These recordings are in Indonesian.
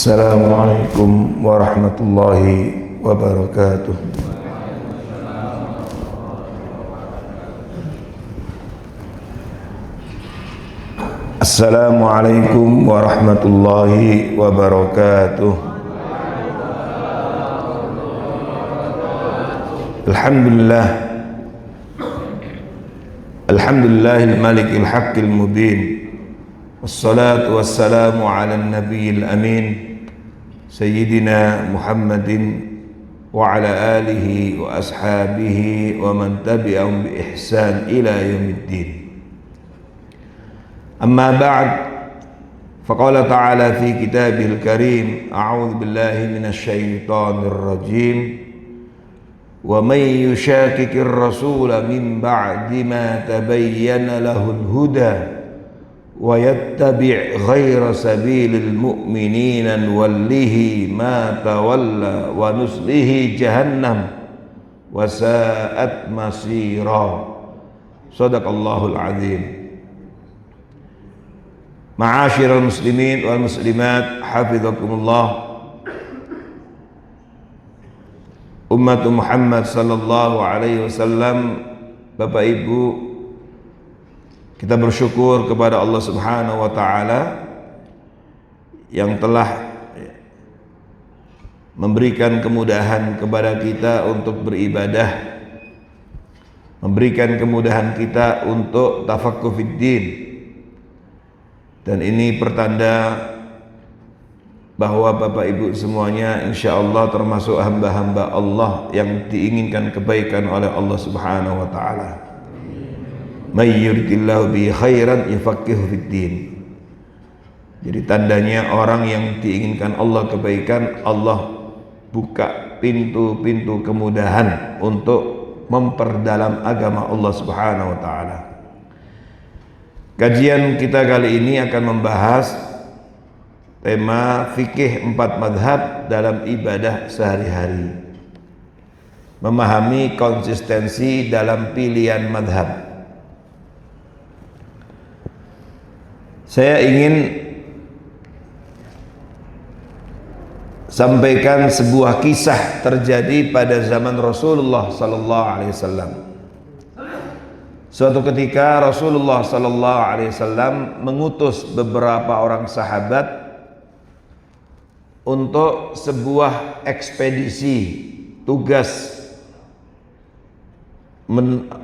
Assalamualaikum warahmatullahi wabarakatuh. Assalamualaikum warahmatullahi wabarakatuh. Alhamdulillah, alhamdulillahil malikil haqqil mubin. Wassalatu wassalamu ala nabiyil amin Sayyidina Muhammadin wa ala alihi wa ashabihi wa man tabi'ahum bi ihsan ila yaumiddin. Amma ba'd, faqala ta'ala fi kitabihil karim, a'udzu billahi minasy syaithanir rajim. Wa may yushaqiqir rasula min ba'di ma tabayyana lahul huda wa yattabi' ghayra sabilil mu'minina nuwallihi ma tawalla wa nuslihi jahannam wa sa'at masira. Shadaqallahul azim. Ma'asyiral muslimin wal muslimat, hafizakumullah. Umat Muhammad sallallahu alaihi wasallam, Bapak Ibu, kita bersyukur kepada Allah Subhanahu wa taala yang telah memberikan kemudahan kepada kita untuk beribadah, memberikan kemudahan kita untuk tafaqquh fid din. Dan ini pertanda bahwa Bapak Ibu semuanya insyaallah termasuk hamba-hamba Allah yang diinginkan kebaikan oleh Allah Subhanahu wa taala. May yuridillahu bi khairan yufaqihu fid din. Jadi tandanya orang yang diinginkan Allah kebaikan, Allah buka pintu-pintu kemudahan untuk memperdalam agama Allah Subhanahu wa taala. Kajian kita kali ini akan membahas tema fikih 4 madhab dalam ibadah sehari-hari. Memahami konsistensi dalam pilihan madhab. Saya ingin sampaikan sebuah kisah terjadi pada zaman Rasulullah sallallahu alaihi wasallam. Suatu ketika Rasulullah sallallahu alaihi wasallam mengutus beberapa orang sahabat untuk sebuah ekspedisi tugas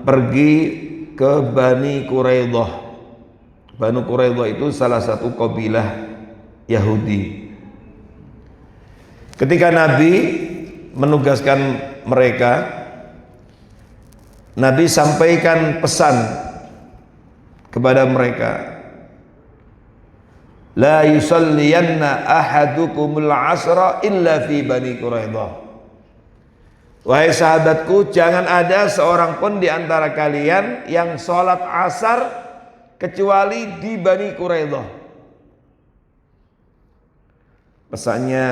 pergi ke Bani Quraidah. Bani Quraidah itu salah satu kabilah Yahudi. Ketika Nabi menugaskan mereka, Nabi sampaikan pesan kepada mereka, la yusalliyanna ahadukumul asra illa fi Bani Quraidah. Wahai sahabatku, jangan ada seorang pun di antara kalian yang sholat asar kecuali di Bani Quraidah. Pesannya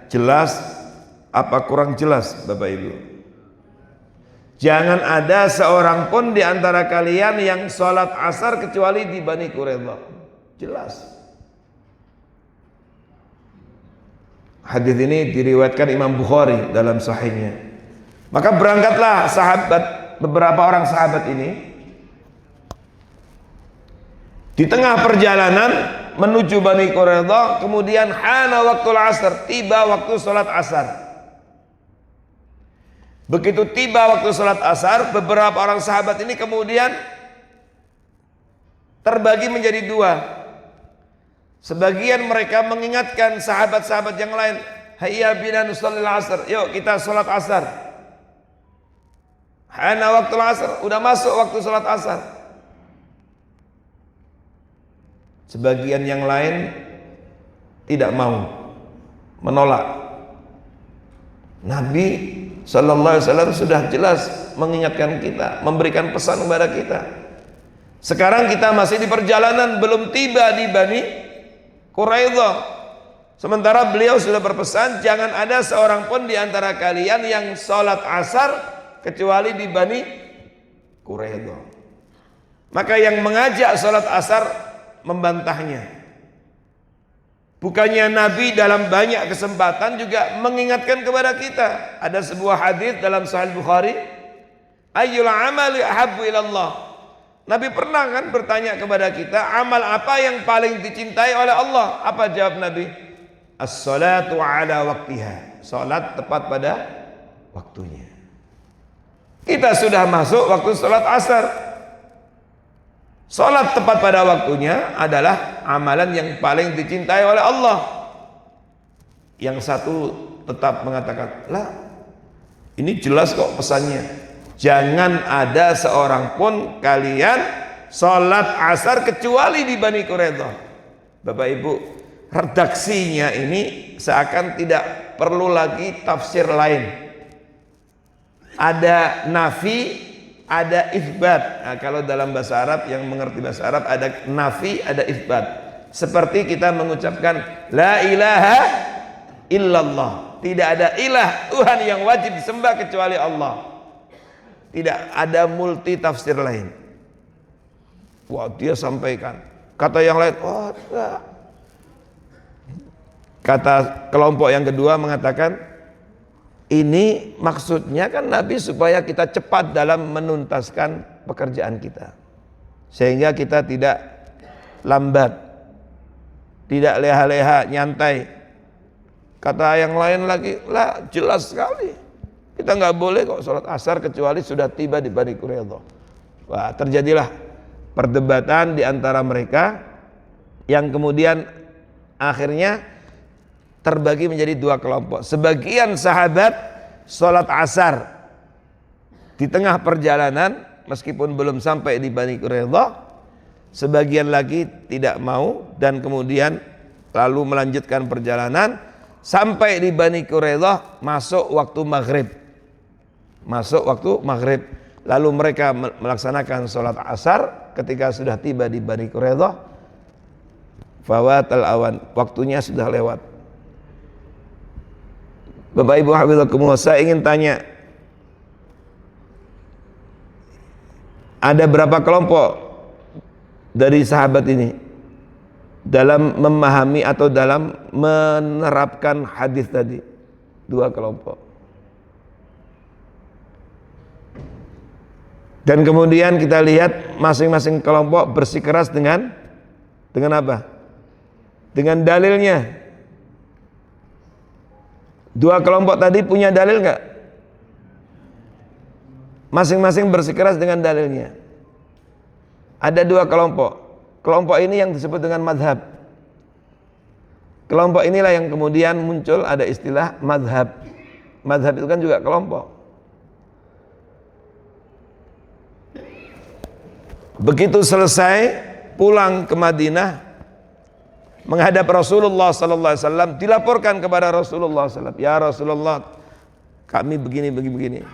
jelas apa kurang jelas, Bapak Ibu? Jangan ada seorang pun di antara kalian yang sholat asar kecuali di Bani Quraidah. Jelas. Hadis ini diriwayatkan Imam Bukhari dalam sahihnya. Maka berangkatlah beberapa orang sahabat ini. Di tengah perjalanan menuju Bani Quraidah, kemudian hana waktul asar, tiba waktu sholat asar. Begitu tiba waktu sholat asar, beberapa orang sahabat ini kemudian terbagi menjadi 2. Sebagian mereka mengingatkan sahabat-sahabat yang lain, hayya bina nusallil asar, yuk kita sholat asar. Hana waktul asar, udah masuk waktu sholat asar. Sebagian yang lain tidak mau, menolak. Nabi sallallahu alaihi wasallam sudah jelas mengingatkan kita, memberikan pesan kepada kita. Sekarang kita masih di perjalanan, belum tiba di Bani Quraidah. Sementara beliau sudah berpesan, jangan ada seorang pun di antara kalian yang sholat asar kecuali di Bani Quraidah. Maka yang mengajak sholat asar membantahnya. Bukannya Nabi dalam banyak kesempatan juga mengingatkan kepada kita. Ada sebuah hadis dalam Sahih Bukhari, ayyul amali ahabbu ilallah. Nabi pernah kan bertanya kepada kita, amal apa yang paling dicintai oleh Allah? Apa jawab Nabi? As-salatu ala waktiha. Salat tepat pada waktunya. Kita sudah masuk waktu salat asar. Salat tepat pada waktunya adalah amalan yang paling dicintai oleh Allah. Yang satu tetap mengatakan, lah ini jelas kok pesannya. Jangan ada seorang pun kalian salat asar kecuali di Bani Quraidah. Bapak Ibu, redaksinya ini seakan tidak perlu lagi tafsir lain. Ada nafi, ada itsbat. Nah, kalau dalam bahasa Arab, yang mengerti bahasa Arab, ada nafi, ada itsbat. Seperti kita mengucapkan la ilaha illallah. Tidak ada ilah, Tuhan yang wajib disembah kecuali Allah. Tidak ada multi tafsir lain. Wah, dia sampaikan. Kata yang lain, oh enggak. Kata kelompok yang kedua mengatakan, ini maksudnya kan Nabi supaya kita cepat dalam menuntaskan pekerjaan kita, sehingga kita tidak lambat, tidak leha-leha, nyantai. Kata yang lain lagi, lah jelas sekali kita nggak boleh kok sholat asar kecuali sudah tiba di Bani Quraidah. Wah, terjadilah perdebatan di antara mereka yang kemudian akhirnya terbagi menjadi dua kelompok. Sebagian sahabat sholat asar di tengah perjalanan meskipun belum sampai di Bani Quraidah, sebagian lagi tidak mau dan kemudian lalu melanjutkan perjalanan sampai di Bani Quraidah, masuk waktu maghrib. Masuk waktu maghrib, lalu mereka melaksanakan sholat asar. Ketika sudah tiba di Bani Quraidah, fawatal awan, waktunya sudah lewat. Bapak Ibu hafizakumullah, saya ingin tanya, ada berapa kelompok dari sahabat ini dalam memahami atau dalam menerapkan hadis tadi? Dua kelompok. Dan kemudian kita lihat masing-masing kelompok bersikeras dengan apa? Dengan dalilnya. Dua kelompok tadi punya dalil nggak? Masing-masing bersikeras dengan dalilnya. Ada dua kelompok. Kelompok ini yang disebut dengan madhab. Kelompok inilah yang kemudian muncul ada istilah madhab. Madhab itu kan juga kelompok. Begitu selesai pulang ke Madinah, menghadap Rasulullah sallallahu alaihi wasallam, dilaporkan kepada Rasulullah sallallahu alaihi wasallam, ya Rasulullah, kami begini.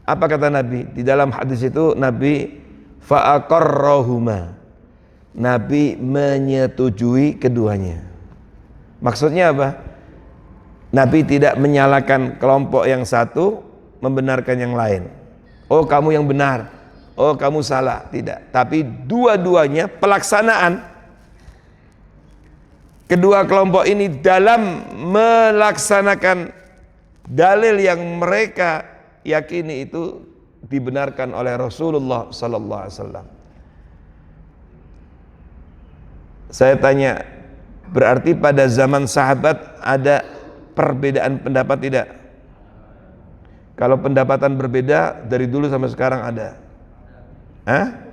Apa kata Nabi? Di dalam hadis itu Nabi fa'aqarrahuma. Nabi menyetujui keduanya. Maksudnya apa? Nabi tidak menyalahkan kelompok yang satu, membenarkan yang lain. Oh, kamu yang benar. Oh, kamu salah. Tidak. Tapi dua-duanya pelaksanaan kedua kelompok ini dalam melaksanakan dalil yang mereka yakini itu dibenarkan oleh Rasulullah sallallahu alaihi wasallam. Saya tanya, berarti pada zaman sahabat ada perbedaan pendapat tidak? Kalau pendapatan berbeda dari dulu sampai sekarang ada.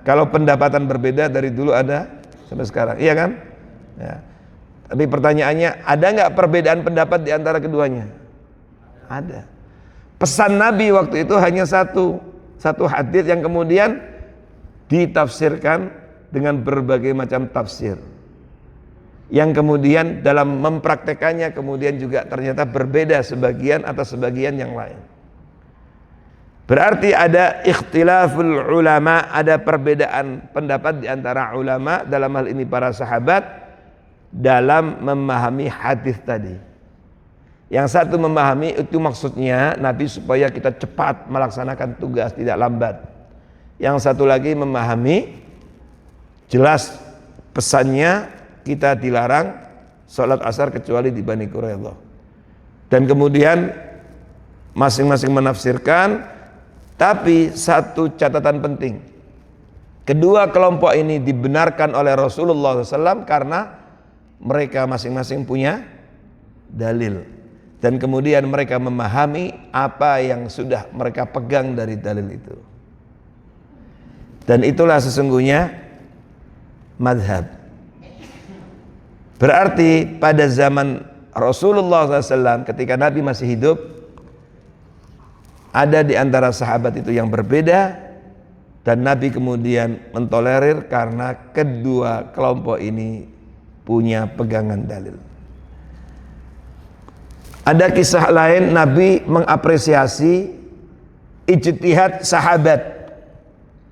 Kalau pendapatan berbeda dari dulu ada sampai sekarang, iya kan? Ya. Tapi pertanyaannya, ada nggak perbedaan pendapat di antara keduanya? Ada. Pesan Nabi waktu itu hanya satu hadis yang kemudian ditafsirkan dengan berbagai macam tafsir. Yang kemudian dalam mempraktekannya kemudian juga ternyata berbeda sebagian atas sebagian yang lain. Berarti ada ikhtilaful ulama, ada perbedaan pendapat di antara ulama, dalam hal ini para sahabat, dalam memahami hadis tadi. Yang satu memahami itu maksudnya Nabi supaya kita cepat melaksanakan tugas, tidak lambat. Yang satu lagi memahami jelas pesannya kita dilarang sholat asar kecuali di Bani Quraidah. Dan kemudian masing-masing menafsirkan, tapi satu catatan penting, kedua kelompok ini dibenarkan oleh Rasulullah SAW karena mereka masing-masing punya dalil, dan kemudian mereka memahami apa yang sudah mereka pegang dari dalil itu. Dan itulah sesungguhnya madhab. Berarti pada zaman Rasulullah SAW ketika Nabi masih hidup, ada di antara sahabat itu yang berbeda, dan Nabi kemudian mentolerir karena kedua kelompok ini punya pegangan dalil. Ada kisah lain, Nabi mengapresiasi ijtihad sahabat.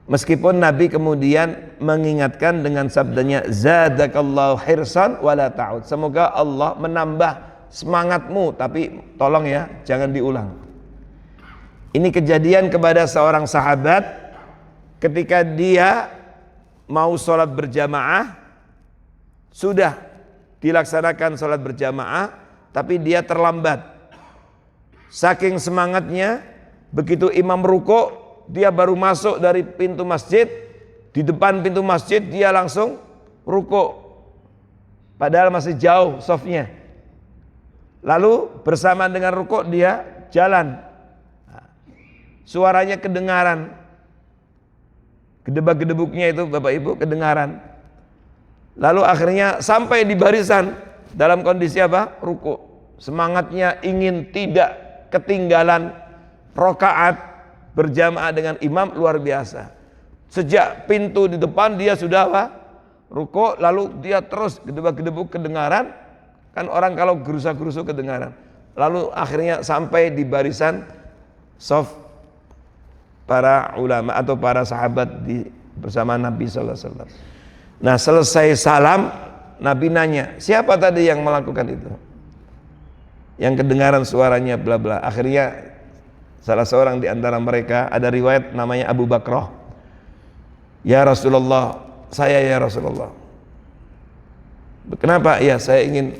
Meskipun Nabi kemudian mengingatkan dengan sabdanya, zadakallahu hirsan wala ta'ud. Semoga Allah menambah semangatmu, tapi tolong ya, jangan diulang. Ini kejadian kepada seorang sahabat ketika dia mau sholat berjamaah, sudah dilaksanakan sholat berjamaah, tapi dia terlambat. Saking semangatnya, begitu imam ruku', dia baru masuk dari pintu masjid, di depan pintu masjid dia langsung ruku', padahal masih jauh safnya. Lalu bersamaan dengan ruku' dia jalan, suaranya kedengaran, gedebak-gedebuknya itu Bapak Ibu kedengaran. Lalu akhirnya sampai di barisan dalam kondisi apa? Ruku'. Semangatnya ingin tidak ketinggalan rakaat berjamaah dengan imam luar biasa. Sejak pintu di depan dia sudah apa? Ruku', lalu dia terus gedebak-gedebuk kedengaran. Kan orang kalau gerusa-gerusu kedengaran. Lalu akhirnya sampai di barisan shaf para ulama atau para sahabat bersama Nabi sallallahu alaihi wasallam. Nah, selesai salam, Nabi nanya, siapa tadi yang melakukan itu? Yang kedengaran suaranya bla bla. Akhirnya salah seorang di antara mereka, ada riwayat namanya Abu Bakrah. Ya Rasulullah, saya ya Rasulullah. Kenapa? Ya saya ingin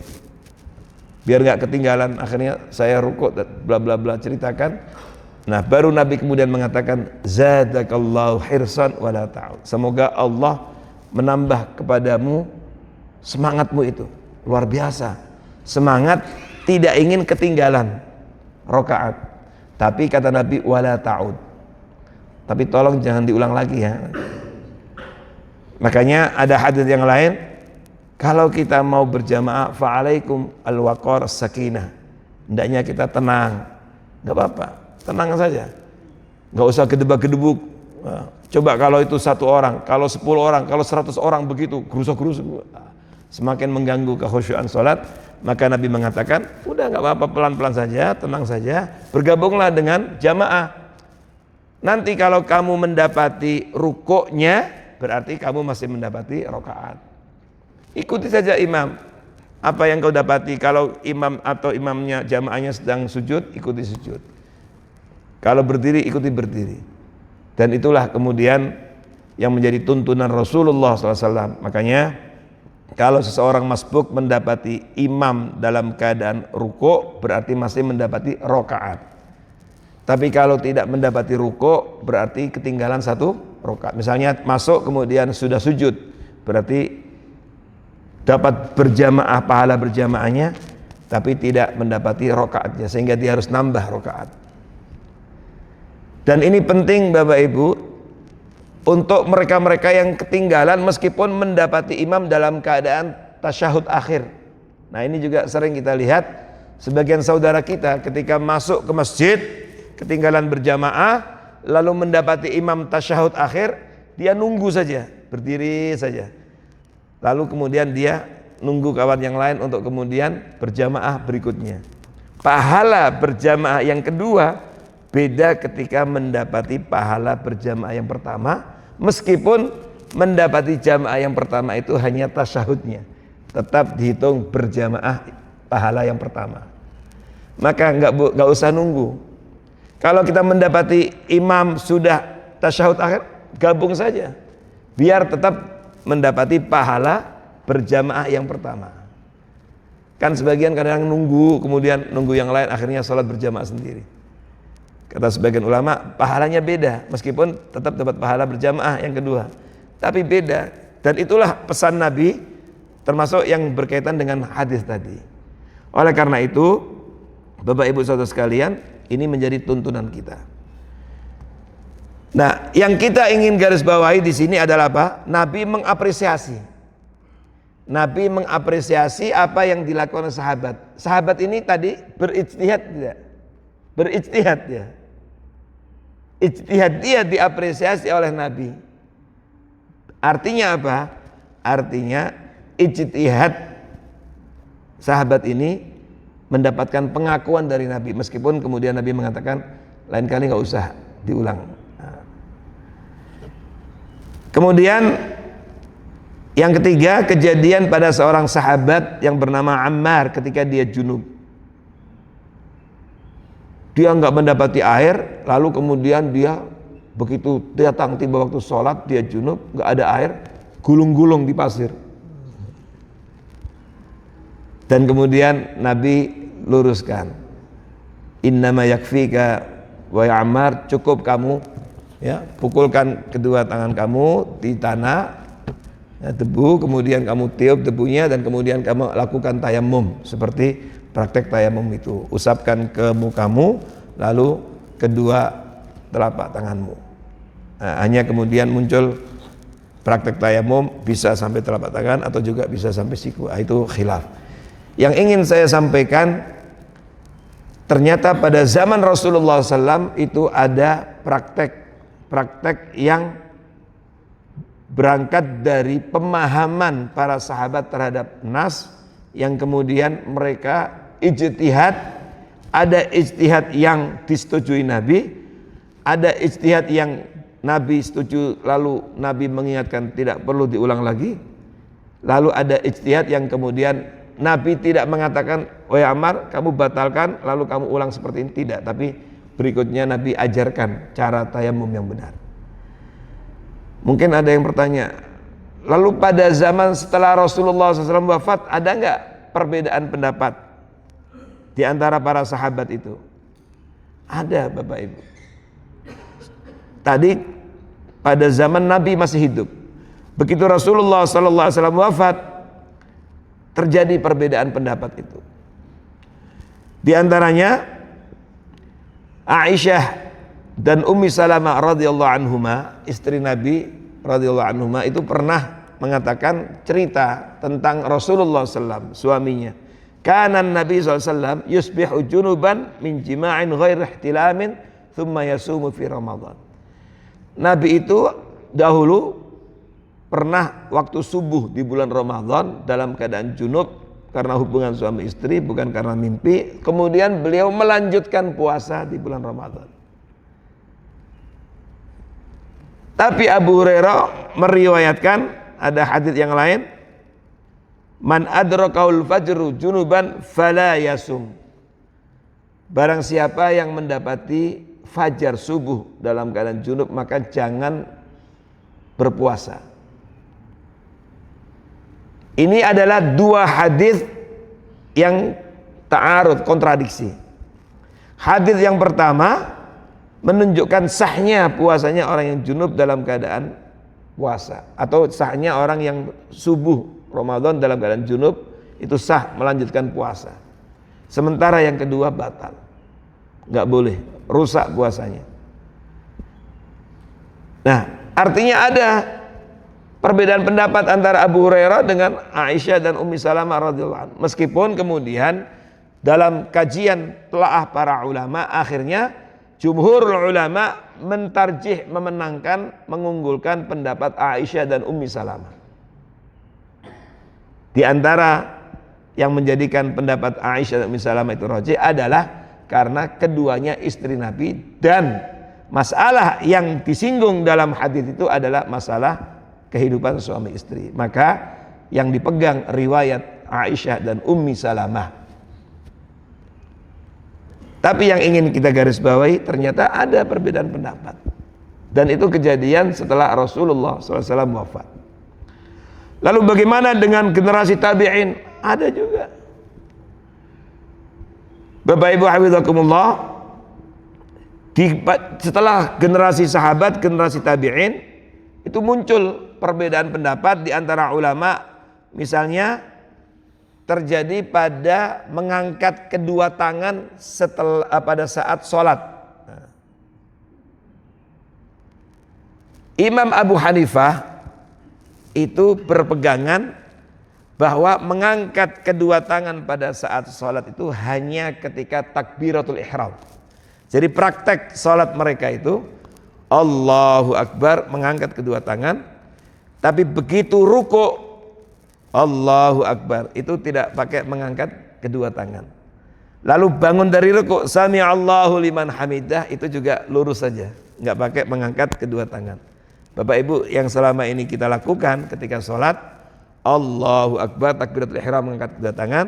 biar nggak ketinggalan. Akhirnya saya rukuk dan bla bla bla ceritakan. Nah baru Nabi kemudian mengatakan, zadakallahu hirsan wala ta'ud. Semoga Allah menambah kepadamu semangatmu itu luar biasa. Semangat tidak ingin ketinggalan rakaat. Tapi kata Nabi wala ta'ud. Tapi tolong jangan diulang lagi ya. Makanya ada hadis yang lain, kalau kita mau berjamaah fa'alaikum al-waqar sakinah. Hendaknya kita tenang. Enggak apa-apa, tenang saja. Enggak usah gedebak-gedebuk. Coba kalau itu 1 orang, kalau 10 orang, kalau 100 orang begitu, gerusuk-gerusuk, semakin mengganggu kekhusyuan salat. Maka Nabi mengatakan, udah nggak apa-apa, pelan-pelan saja, tenang saja, bergabunglah dengan jamaah. Nanti kalau kamu mendapati rukuknya, berarti kamu masih mendapati rakaat. Ikuti saja imam. Apa yang kau dapati, kalau imam atau imamnya jamaahnya sedang sujud, ikuti sujud. Kalau berdiri, ikuti berdiri. Dan itulah kemudian yang menjadi tuntunan Rasulullah SAW. Makanya kalau seseorang masbuk mendapati imam dalam keadaan ruku', berarti masih mendapati rakaat. Tapi kalau tidak mendapati ruku', berarti ketinggalan 1 rakaat. Misalnya masuk kemudian sudah sujud, berarti dapat berjamaah, pahala berjamaahnya, tapi tidak mendapati rakaatnya, sehingga dia harus nambah rakaat. Dan ini penting Bapak Ibu, untuk mereka-mereka yang ketinggalan meskipun mendapati imam dalam keadaan tasyahud akhir. Nah ini juga sering kita lihat sebagian saudara kita ketika masuk ke masjid ketinggalan berjamaah, lalu mendapati imam tasyahud akhir, dia nunggu saja, berdiri saja. Lalu kemudian dia nunggu kawan yang lain untuk kemudian berjamaah berikutnya. Pahala berjamaah yang kedua beda ketika mendapati pahala berjamaah yang pertama. Meskipun mendapati jamaah yang pertama itu hanya tasyahudnya, tetap dihitung berjamaah pahala yang pertama. Maka nggak usah nunggu. Kalau kita mendapati imam sudah tasyahud akhir, gabung saja, biar tetap mendapati pahala berjamaah yang pertama. Kan sebagian kadang nunggu, kemudian nunggu yang lain, akhirnya sholat berjamaah sendiri. Kata sebagian ulama, pahalanya beda, meskipun tetap dapat pahala berjamaah yang kedua, tapi beda. Dan itulah pesan Nabi, termasuk yang berkaitan dengan hadis tadi. Oleh karena itu, Bapak Ibu saudara sekalian, ini menjadi tuntunan kita. Nah, yang kita ingin garis bawahi di sini adalah apa? Nabi mengapresiasi. Nabi mengapresiasi apa yang dilakukan sahabat. Sahabat ini tadi berijtihad tidak? Berijtihad ya. Ijtihad dia diapresiasi oleh Nabi. Artinya apa? Artinya ijtihad sahabat ini mendapatkan pengakuan dari Nabi, meskipun kemudian Nabi mengatakan lain kali nggak usah diulang. Kemudian yang ketiga, kejadian pada seorang sahabat yang bernama Ammar ketika dia junub. Dia nggak mendapati air, lalu kemudian dia begitu datang tiba waktu sholat, dia junub, nggak ada air, gulung-gulung di pasir. Dan kemudian Nabi luruskan, innama yakfika wa ya Ammar, cukup kamu ya pukulkan kedua tangan kamu di tanah ya, debu, kemudian kamu tiup debunya dan kemudian kamu lakukan tayamum seperti praktek tayamum itu, usapkan ke mukamu lalu kedua telapak tanganmu. Nah, hanya kemudian muncul praktek tayamum bisa sampai telapak tangan atau juga bisa sampai siku. Itu khilaf. Yang ingin saya sampaikan, ternyata pada zaman Rasulullah SAW itu ada praktek yang berangkat dari pemahaman para sahabat terhadap nas, yang kemudian mereka ijtihad. Ada ijtihad yang disetujui Nabi, ada ijtihad yang Nabi setuju lalu Nabi mengingatkan tidak perlu diulang lagi, lalu ada ijtihad yang kemudian Nabi tidak mengatakan wahai Ammar kamu batalkan lalu kamu ulang seperti ini, tidak, tapi berikutnya Nabi ajarkan cara tayamum yang benar. Mungkin ada yang bertanya, lalu pada zaman setelah Rasulullah SAW wafat ada nggak perbedaan pendapat di antara para sahabat itu? Ada Bapak Ibu. Tadi pada zaman Nabi masih hidup, begitu Rasulullah SAW wafat, terjadi perbedaan pendapat itu. Di antaranya Aisyah dan Ummi Salamah radhiyallahu anhuma, istri Nabi radhiyallahu anhuma, itu pernah mengatakan cerita tentang Rasulullah SAW, suaminya. Kana Nabi SAW yusbihu junuban min jima'in ghairi ihtilamin thumma yasumu fi Ramadan. Nabi itu dahulu pernah waktu subuh di bulan Ramadan dalam keadaan junub karena hubungan suami istri, bukan karena mimpi. Kemudian beliau melanjutkan puasa di bulan Ramadan. Tapi Abu Hurairah meriwayatkan ada hadis yang lain, man adrakaul fajru junuban fala yasum. Barang siapa yang mendapati fajar subuh dalam keadaan junub maka jangan berpuasa. Ini adalah dua hadis yang ta'arud, kontradiksi. Hadis yang pertama menunjukkan sahnya puasanya orang yang junub dalam keadaan puasa, atau sahnya orang yang subuh Ramadan dalam keadaan junub itu sah melanjutkan puasa. Sementara yang kedua batal, nggak boleh, rusak puasanya. Nah, artinya ada perbedaan pendapat antara Abu Hurairah dengan Aisyah dan Ummi Salamah radhiyallahu anha. Meskipun kemudian dalam kajian telaah para ulama, akhirnya jumhurul ulama mentarjih, memenangkan, mengunggulkan pendapat Aisyah dan Ummi Salamah. Di antara yang menjadikan pendapat Aisyah dan Ummi Salamah itu rajih adalah karena keduanya istri Nabi, dan masalah yang disinggung dalam hadis itu adalah masalah kehidupan suami istri. Maka yang dipegang riwayat Aisyah dan Ummi Salamah. Tapi yang ingin kita garis bawahi, ternyata ada perbedaan pendapat, dan itu kejadian setelah Rasulullah SAW wafat. Lalu bagaimana dengan generasi tabi'in? Ada juga Bapak Ibu hafizakumullah, setelah generasi sahabat, generasi tabi'in, itu muncul perbedaan pendapat di antara ulama. Misalnya terjadi pada mengangkat kedua tangan pada saat sholat. Imam Abu Hanifah itu berpegangan bahwa mengangkat kedua tangan pada saat sholat itu hanya ketika takbiratul ihram. Jadi praktek sholat mereka itu Allahu Akbar, mengangkat kedua tangan, tapi begitu ruku Allahu Akbar, itu tidak pakai mengangkat kedua tangan. Lalu bangun dari ruku, Sami Allahu liman hamidah, itu juga lurus saja, nggak pakai mengangkat kedua tangan. Bapak Ibu, yang selama ini kita lakukan ketika sholat, Allahu Akbar, takbiratul ihram, mengangkat kedua tangan.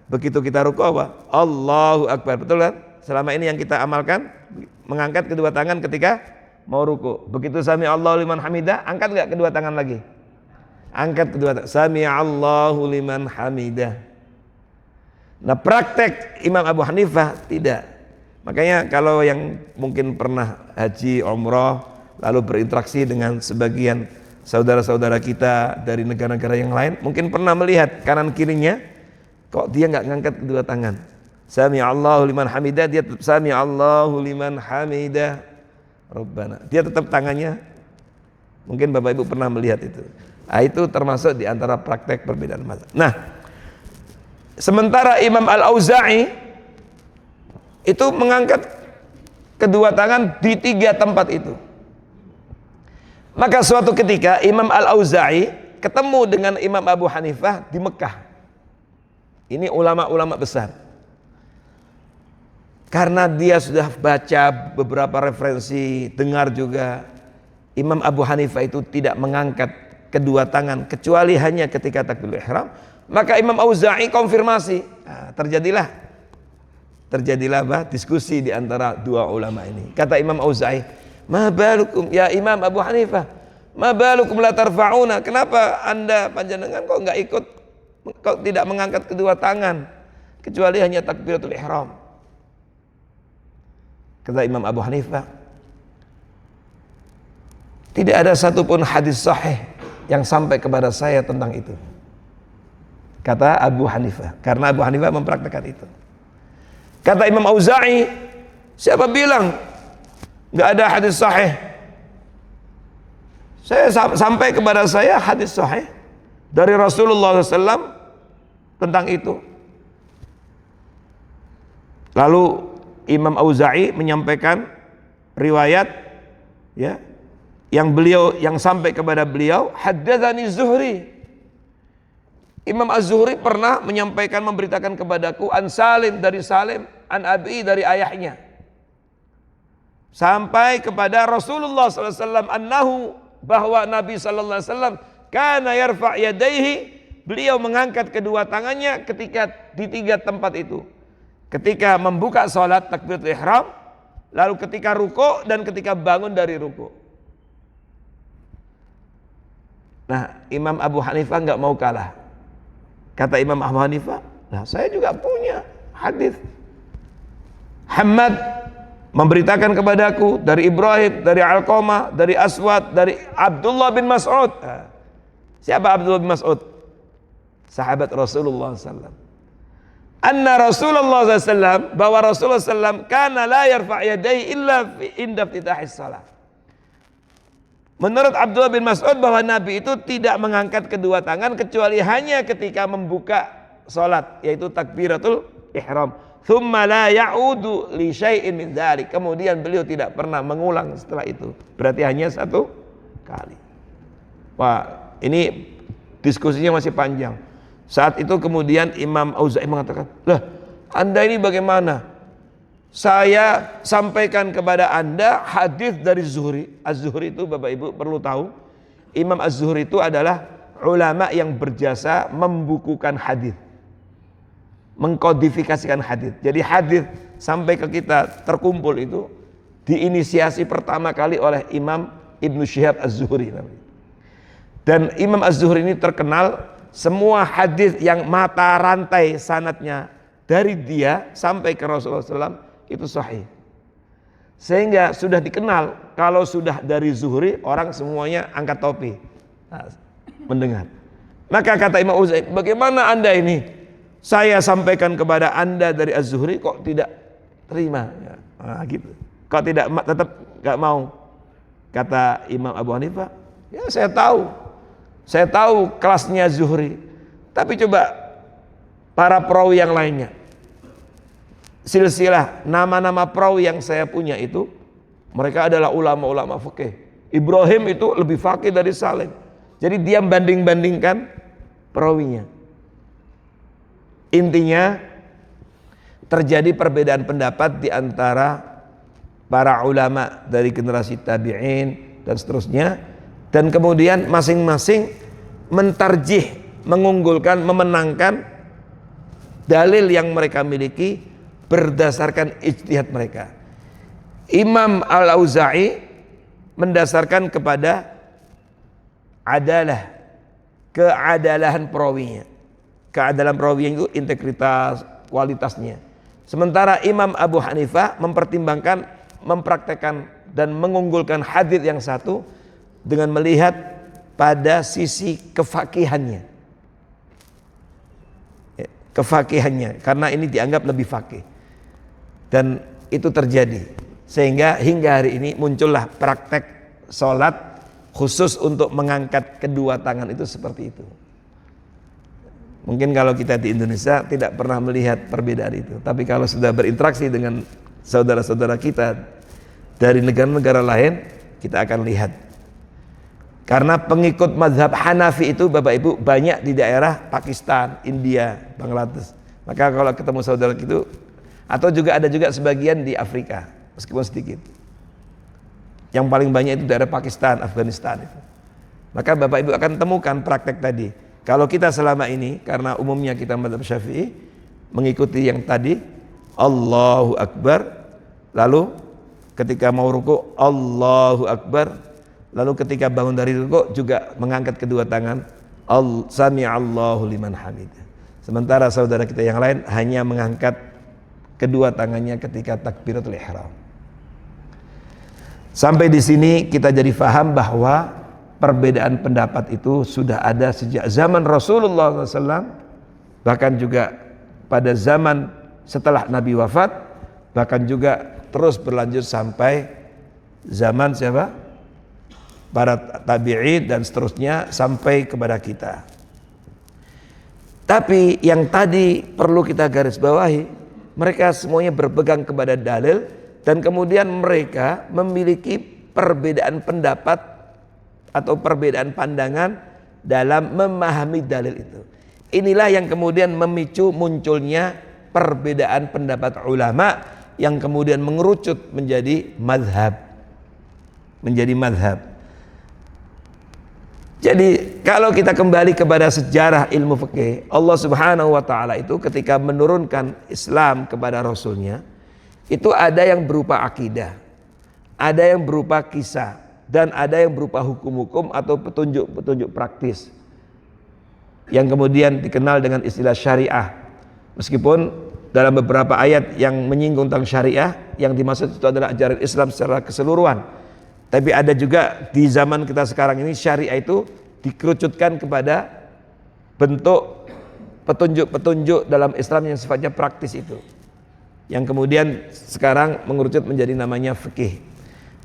Begitu kita ruku apa? Allahu Akbar, betul kan? Selama ini yang kita amalkan, mengangkat kedua tangan ketika mau ruku. Begitu Sami Allahu liman hamidah, angkat nggak kedua tangan lagi? Angkat kedua tangan. Sami Allahu liman hamidah. Nah, praktek Imam Abu Hanifah tidak. Makanya kalau yang mungkin pernah haji, umrah, lalu berinteraksi dengan sebagian saudara-saudara kita dari negara-negara yang lain, mungkin pernah melihat kanan kirinya, kok dia nggak ngangkat kedua tangan. Sami Allahu liman hamidah, dia tetap Sami Allahu liman hamidah Rabbana. Dia tetap tangannya. Mungkin Bapak Ibu pernah melihat itu. Nah, itu termasuk di antara praktek perbedaan mazhab. Nah, sementara Imam Al-Auza'i itu mengangkat kedua tangan di 3 tempat itu. Maka suatu ketika Imam Al-Auza'i ketemu dengan Imam Abu Hanifah di Mekah. Ini ulama-ulama besar. Karena dia sudah baca beberapa referensi, dengar juga Imam Abu Hanifah itu tidak mengangkat kedua tangan kecuali hanya ketika takbiratul ihram, maka Imam Auza'i konfirmasi. Nah, terjadilah diskusi di antara dua ulama ini. Kata Imam Auza'i, "Ma balukum ya Imam Abu Hanifah? Ma balukum la tarfa'una? Kenapa Anda panjenengan kok enggak ikut, kok tidak mengangkat kedua tangan kecuali hanya takbiratul ihram?" Kata Imam Abu Hanifah, tidak ada satupun hadis sahih yang sampai kepada saya tentang itu. Kata Abu Hanifah, karena Abu Hanifah mempraktekkan itu. Kata Imam Auza'i, siapa bilang nggak ada hadis sahih? Sampai kepada saya hadis sahih dari Rasulullah SAW tentang itu. Lalu Imam Auza'i menyampaikan riwayat, ya, yang sampai kepada beliau, haddatsani Zuhri. Imam Az-Zuhri pernah menyampaikan, memberitakan kepadaku an Salim, dari Salim, an Abi, dari ayahnya, sampai kepada Rasulullah SAW annahu, bahwa Nabi SAW kana yarfa' yadaihi, beliau mengangkat kedua tangannya ketika di 3 tempat itu. Ketika membuka sholat takbiratul ihram, lalu ketika ruku, dan ketika bangun dari ruku. Nah, Imam Abu Hanifah nggak mau kalah. Kata Imam Abu Hanifah, nah saya juga punya hadis. Hamad memberitakan kepadaku dari Ibrahim, dari Alqamah, dari Aswad, dari Abdullah bin Mas'ud. Siapa Abdullah bin Mas'ud? Sahabat Rasulullah SAW. Anna Rasulullah SAW, bahwa Rasulullah SAW kana la yarfa' yadayhi illa inda iftitahis shalah. Menurut Abdullah bin Mas'ud, bahwa Nabi itu tidak mengangkat kedua tangan kecuali hanya ketika membuka salat, yaitu takbiratul ihram. Thumma la ya'udu li syai'in min dzalik. Kemudian beliau tidak pernah mengulang setelah itu. Berarti hanya 1 kali. Wah, ini diskusinya masih panjang. Saat itu kemudian Imam Auza'i mengatakan, "Lah, Anda ini bagaimana? Saya sampaikan kepada Anda hadis dari Zuhri." Az-Zuhri itu, Bapak Ibu perlu tahu, Imam Az-Zuhri itu adalah ulama yang berjasa membukukan hadis, mengkodifikasikan hadis. Jadi hadis sampai ke kita terkumpul itu diinisiasi pertama kali oleh Imam Ibnu Syihab Az-Zuhri namanya. Dan Imam Az-Zuhri ini terkenal semua hadis yang mata rantai sanadnya dari dia sampai ke Rasulullah SAW itu sahih. Sehingga sudah dikenal kalau sudah dari Zuhri orang semuanya angkat topi mendengar. Maka kata Imam Auza'i, bagaimana anda ini? Saya sampaikan kepada anda dari Az-Zuhri kok tidak terima? Gitu. Kok tidak tetap gak mau? Kata Imam Abu Hanifah, ya saya tahu kelasnya Zuhri. Tapi coba para perawi yang lainnya, silsilah nama-nama perawi yang saya punya itu, mereka adalah ulama-ulama fikih. Ibrahim itu lebih fakih dari Salim. Jadi dia banding-bandingkan perawinya. Intinya terjadi perbedaan pendapat di antara para ulama dari generasi tabi'in dan seterusnya, dan kemudian masing-masing mentarjih, mengunggulkan, memenangkan dalil yang mereka miliki berdasarkan ijtihad mereka. Imam Al-Auza'i mendasarkan kepada adalah, keadalahan perawinya. Keadalan perawinya itu integritas, kualitasnya. Sementara Imam Abu Hanifah mempertimbangkan, mempraktekkan dan mengunggulkan hadits yang satu dengan melihat pada sisi kefakihannya. Kefakihannya, karena ini dianggap lebih fakih. Dan itu terjadi. Sehingga hingga hari ini muncullah praktek sholat khusus untuk mengangkat kedua tangan itu seperti itu. Mungkin kalau kita di Indonesia tidak pernah melihat perbedaan itu. Tapi kalau sudah berinteraksi dengan saudara-saudara kita dari negara-negara lain, kita akan lihat. Karena pengikut mazhab Hanafi itu Bapak Ibu banyak di daerah Pakistan, India, Bangladesh. Maka kalau ketemu saudara itu, atau juga ada juga sebagian di Afrika, meskipun sedikit. Yang paling banyak itu daerah Pakistan, Afghanistan itu. Maka Bapak Ibu akan temukan praktek tadi. Kalau kita selama ini, karena umumnya kita mazhab Syafi'i, mengikuti yang tadi, Allahu Akbar, lalu ketika mau ruku, Allahu Akbar, lalu ketika bangun dari ruku juga mengangkat kedua tangan, Sami'allahu liman hamidah. Sementara saudara kita yang lain hanya mengangkat kedua tangannya ketika takbiratul ihram. Sampai di sini kita jadi faham bahwa perbedaan pendapat itu sudah ada sejak zaman Rasulullah SAW, bahkan juga pada zaman setelah Nabi wafat, bahkan juga terus berlanjut sampai zaman siapa? Para tabi'in dan seterusnya sampai kepada kita. Tapi yang tadi perlu kita garis bawahi, mereka semuanya berpegang kepada dalil dan kemudian mereka memiliki perbedaan pendapat atau perbedaan pandangan dalam memahami dalil itu. Inilah yang kemudian memicu munculnya perbedaan pendapat ulama yang kemudian mengerucut menjadi mazhab. Menjadi mazhab. Jadi kalau kita kembali kepada sejarah ilmu fikih, Allah Subhanahu wa taala itu ketika menurunkan Islam kepada Rasulnya, itu ada yang berupa akidah, ada yang berupa kisah, dan ada yang berupa hukum-hukum atau petunjuk-petunjuk praktis yang kemudian dikenal dengan istilah syariah. Meskipun dalam beberapa ayat yang menyinggung tentang syariah, yang dimaksud itu adalah ajaran Islam secara keseluruhan. Tapi ada juga di zaman kita sekarang ini syariah itu dikerucutkan kepada bentuk petunjuk-petunjuk dalam Islam yang sifatnya praktis itu, yang kemudian sekarang mengerucut menjadi namanya fikih.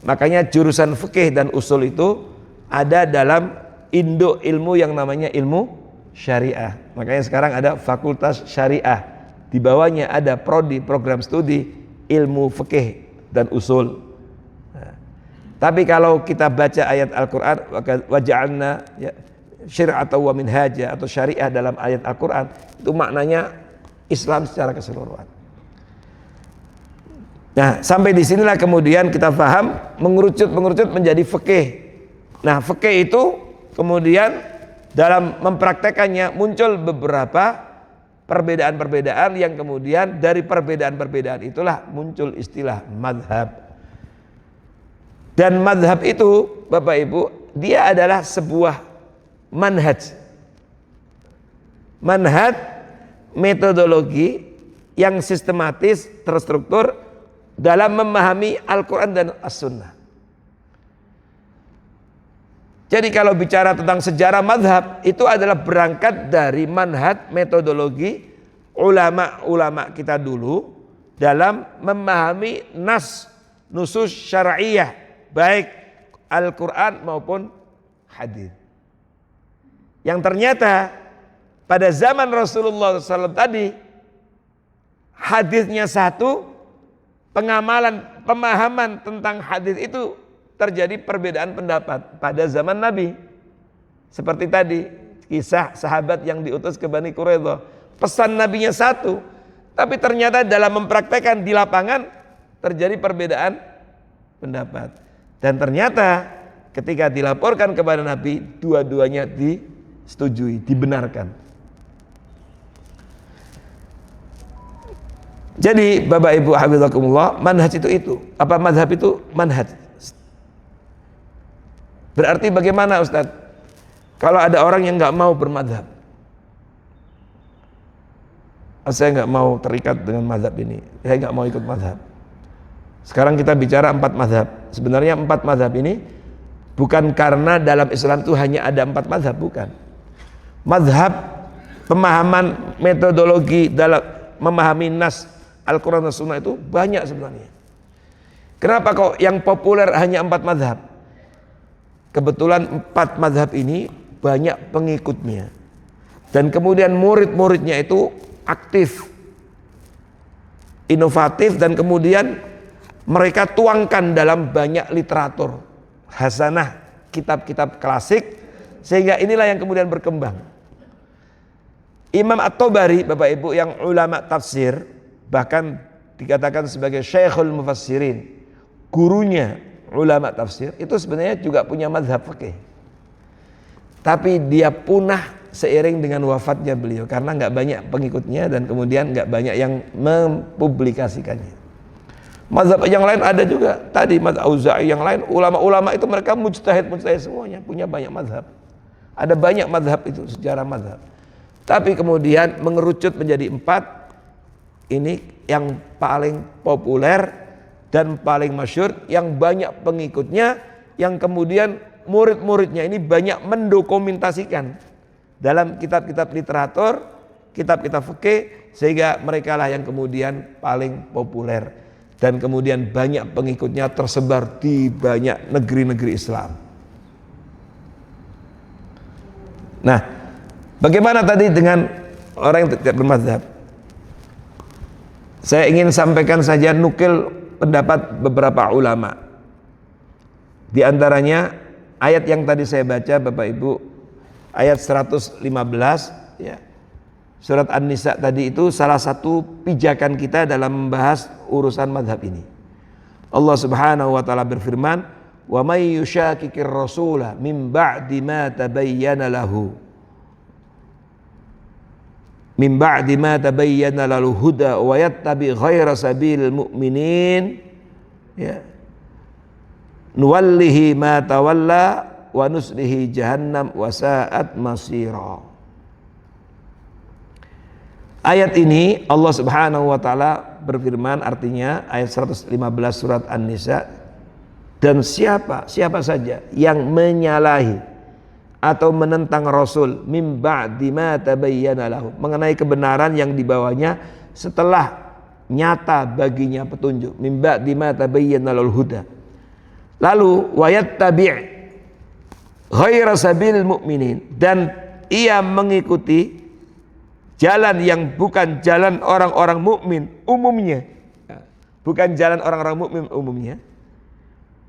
Makanya jurusan fikih dan usul itu ada dalam induk ilmu yang namanya ilmu syariah. Makanya sekarang ada fakultas syariah. Di bawahnya ada prodi, program studi ilmu fikih dan usul. Nah, tapi kalau kita baca ayat Al-Quran, waja'alna syir'atan wa minhaja, atau syariah dalam ayat Al-Quran, itu maknanya Islam secara keseluruhan. Nah, sampai di sinilah kemudian kita paham mengerucut menjadi fikih. Nah, fikih itu kemudian dalam mempraktekannya muncul beberapa perbedaan-perbedaan yang kemudian dari perbedaan-perbedaan itulah muncul istilah mazhab. Dan mazhab itu Bapak Ibu, dia adalah sebuah manhaj. Manhaj, metodologi yang sistematis, terstruktur dalam memahami Al-Quran dan As-Sunnah. Jadi kalau bicara tentang sejarah madhab, itu adalah berangkat dari manhaj metodologi ulama-ulama kita dulu dalam memahami nusus syar'iyah, baik Al-Quran maupun hadis. Yang ternyata pada zaman Rasulullah SAW tadi, hadisnya satu, pemahaman tentang hadis itu terjadi perbedaan pendapat pada zaman Nabi. Seperti tadi kisah sahabat yang diutus ke Bani Quraidah, pesan nabinya satu, tapi ternyata dalam mempraktekkan di lapangan terjadi perbedaan pendapat. Dan ternyata ketika dilaporkan kepada Nabi, dua-duanya disetujui, dibenarkan. Jadi Bapak Ibu hafizakumullah, manhaj itu apa, mazhab itu manhaj. Berarti bagaimana Ustaz kalau ada orang yang nggak mau bermadhab? Saya nggak mau terikat dengan mazhab ini, saya nggak mau ikut mazhab. Sekarang kita bicara 4 mazhab. Sebenarnya 4 mazhab ini bukan karena dalam Islam itu hanya ada 4 mazhab, bukan. Mazhab, pemahaman metodologi dalam memahami nas Al-Quran dan Sunnah itu banyak sebenarnya. Kenapa kok yang populer hanya 4 mazhab? Kebetulan 4 mazhab ini banyak pengikutnya, dan kemudian murid-muridnya itu aktif, inovatif, dan kemudian mereka tuangkan dalam banyak literatur hasanah, kitab-kitab klasik, sehingga inilah yang kemudian berkembang. Imam At-Tabari, Bapak Ibu, yang ulama tafsir, bahkan dikatakan sebagai Syekhul Mufassirin, gurunya ulama tafsir, itu sebenarnya juga punya mazhab fikih. Tapi dia punah seiring dengan wafatnya beliau karena nggak banyak pengikutnya dan kemudian nggak banyak yang mempublikasikannya. Mazhab yang lain ada juga, tadi mazhab Auza'i, yang lain ulama-ulama itu mereka mujtahid semuanya, punya banyak mazhab. Ada banyak mazhab itu, sejarah mazhab. Tapi kemudian mengerucut menjadi 4. Ini yang paling populer dan paling masyhur, yang banyak pengikutnya, yang kemudian murid-muridnya ini banyak mendokumentasikan dalam kitab-kitab literatur, kitab-kitab fikih, sehingga mereka lah yang kemudian paling populer dan kemudian banyak pengikutnya tersebar di banyak negeri-negeri Islam. Nah, bagaimana tadi dengan orang yang tidak bermadzhab? Saya ingin sampaikan saja nukil pendapat beberapa ulama. Di antaranya ayat yang tadi saya baca Bapak Ibu, ayat 115 ya. Surat An-Nisa tadi itu salah satu pijakan kita dalam membahas urusan mazhab ini. Allah Subhanahu wa taala berfirman, "Wa may yushaqiqir rasula min ba'di ma tabayyana lahu min ba'di ma tabayyana lahu huda wa yattabi ghaira sabilil mu'minin ya nuwallihi ma tawalla wa nuslihi jahannam wa sa'at masira." Ayat ini Allah Subhanahu wa taala berfirman, artinya ayat 115 surat An-Nisa, dan siapa saja yang menyalahi atau menentang Rasul mim ba'di ma tabayyana lahu, mengenai kebenaran yang dibawanya setelah nyata baginya petunjuk, mim ba'di ma tabayyana lahul huda, lalu wa yattabi' ghaira sabilil mu'minin, dan ia mengikuti jalan yang bukan jalan orang-orang mukmin umumnya, bukan jalan orang-orang mukmin umumnya,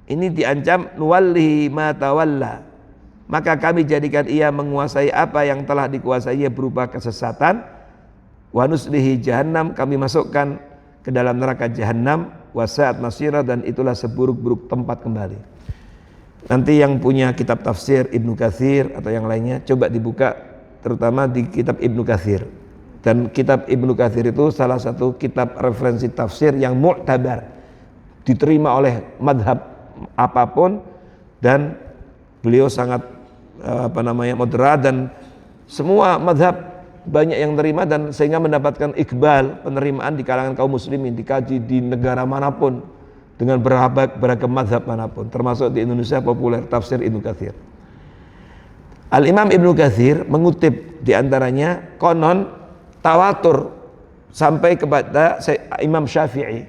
ini diancam nuwallihi ma tawalla, maka kami jadikan ia menguasai apa yang telah dikuasainya berupa kesesatan, wa nuslihi jahannam, kami masukkan ke dalam neraka jahannam, wa sa'at masira, dan itulah seburuk-buruk tempat kembali. Nanti yang punya kitab tafsir Ibnu Katsir atau yang lainnya coba dibuka, terutama di kitab Ibnu Katsir. Dan kitab Ibnu Katsir itu salah satu kitab referensi tafsir yang mu'tabar, diterima oleh madhab apapun, dan beliau sangat moderat, dan semua madhab banyak yang terima dan sehingga mendapatkan iqbal, penerimaan di kalangan kaum muslimin, dikaji di negara manapun dengan beragam mazhab manapun, termasuk di Indonesia populer tafsir Ibnu Katsir. Al-Imam Ibnu Katsir mengutip di antaranya konon tawatur sampai kepada Imam Syafi'i.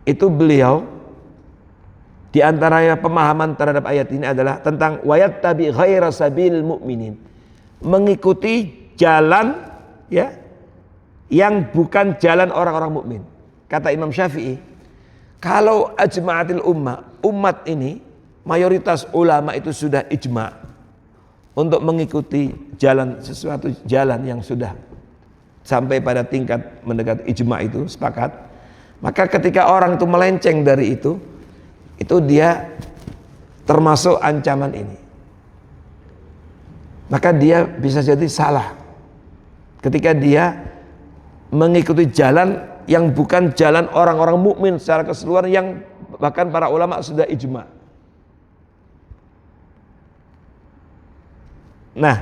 Itu beliau di antaranya pemahaman terhadap ayat ini adalah tentang wayattabi ghaira sabilil mu'minin, mengikuti jalan ya yang bukan jalan orang-orang mukmin. Kata Imam Syafi'i, kalau ajma'atil umat ini mayoritas ulama itu sudah ijma' untuk mengikuti sesuatu jalan yang sudah sampai pada tingkat mendekati ijma' itu sepakat, maka ketika orang itu melenceng dari itu dia termasuk ancaman ini. Maka dia bisa jadi salah ketika dia mengikuti jalan yang bukan jalan orang-orang mukmin secara keseluruhan, yang bahkan para ulama sudah ijma'. Nah,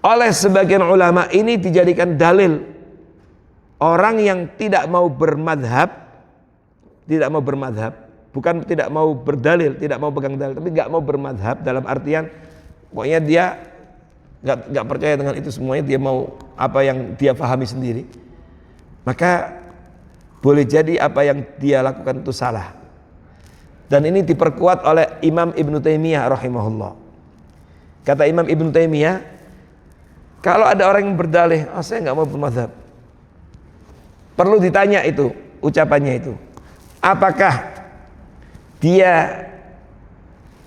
oleh sebagian ulama ini dijadikan dalil orang yang tidak mau bermadhab, bukan tidak mau berdalil, tidak mau pegang dalil, tapi nggak mau bermadhab dalam artian pokoknya dia nggak percaya dengan itu semuanya, dia mau apa yang dia pahami sendiri, maka boleh jadi apa yang dia lakukan itu salah. Dan ini diperkuat oleh Imam Ibnu Taimiyah rahimahullah. Kata Imam Ibnu Taimiyah, kalau ada orang yang berdalih, saya nggak mau bermadzhab, perlu ditanya itu ucapannya itu, apakah dia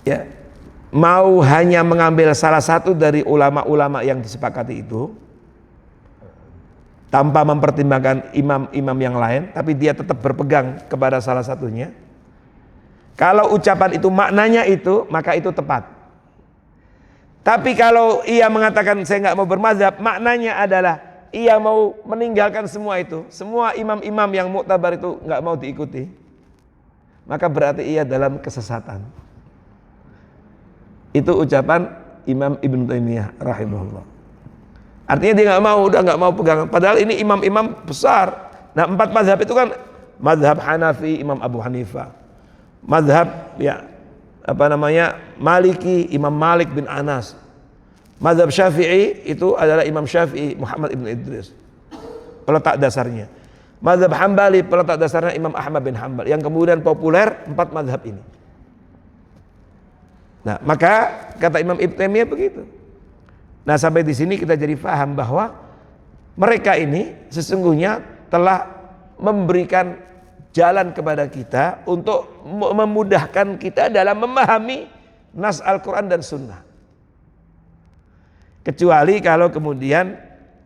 ya mau hanya mengambil salah satu dari ulama-ulama yang disepakati itu tanpa mempertimbangkan imam-imam yang lain, tapi dia tetap berpegang kepada salah satunya. Kalau ucapan itu maknanya itu, maka itu tepat. Tapi kalau ia mengatakan saya nggak mau bermadzhab, maknanya adalah ia mau meninggalkan semua itu, semua imam-imam yang muktabar itu nggak mau diikuti, maka berarti ia dalam kesesatan. Itu ucapan Imam Ibnu Taimiyah rahimahullah. Artinya dia nggak mau pegangan. Padahal ini imam-imam besar. Nah, 4 mazhab itu kan mazhab Hanafi Imam Abu Hanifah, mazhab Maliki Imam Malik bin Anas, mazhab Syafi'i itu adalah Imam Syafi'i Muhammad ibn Idris, peletak dasarnya. Mazhab Hambali peletak dasarnya Imam Ahmad bin Hanbal, yang kemudian populer 4 mazhab ini. Nah, maka kata Imam Ibnu Taimiyah begitu. Nah, sampai di sini kita jadi paham bahwa mereka ini sesungguhnya telah memberikan jalan kepada kita untuk memudahkan kita dalam memahami nas Al-Quran dan Sunnah. Kecuali kalau kemudian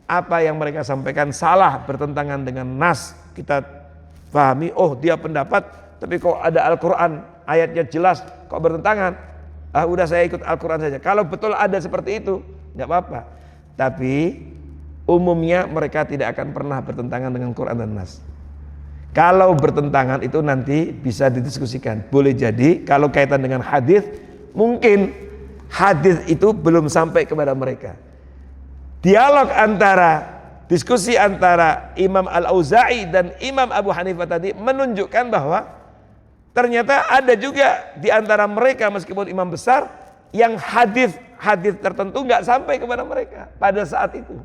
apa yang mereka sampaikan salah, bertentangan dengan nas, kita pahami, oh dia pendapat, tapi kok ada Al-Quran, ayatnya jelas, kok bertentangan, udah saya ikut Al-Quran saja. Kalau betul ada seperti itu, nggak apa-apa. Tapi umumnya mereka tidak akan pernah bertentangan dengan Quran dan nas. Kalau bertentangan itu nanti bisa didiskusikan. Boleh jadi kalau kaitan dengan hadis, mungkin hadis itu belum sampai kepada mereka. Dialog diskusi antara Imam Al-Auza'i dan Imam Abu Hanifah tadi menunjukkan bahwa ternyata ada juga di antara mereka, meskipun imam besar, yang hadis tertentu nggak sampai kepada mereka pada saat itu.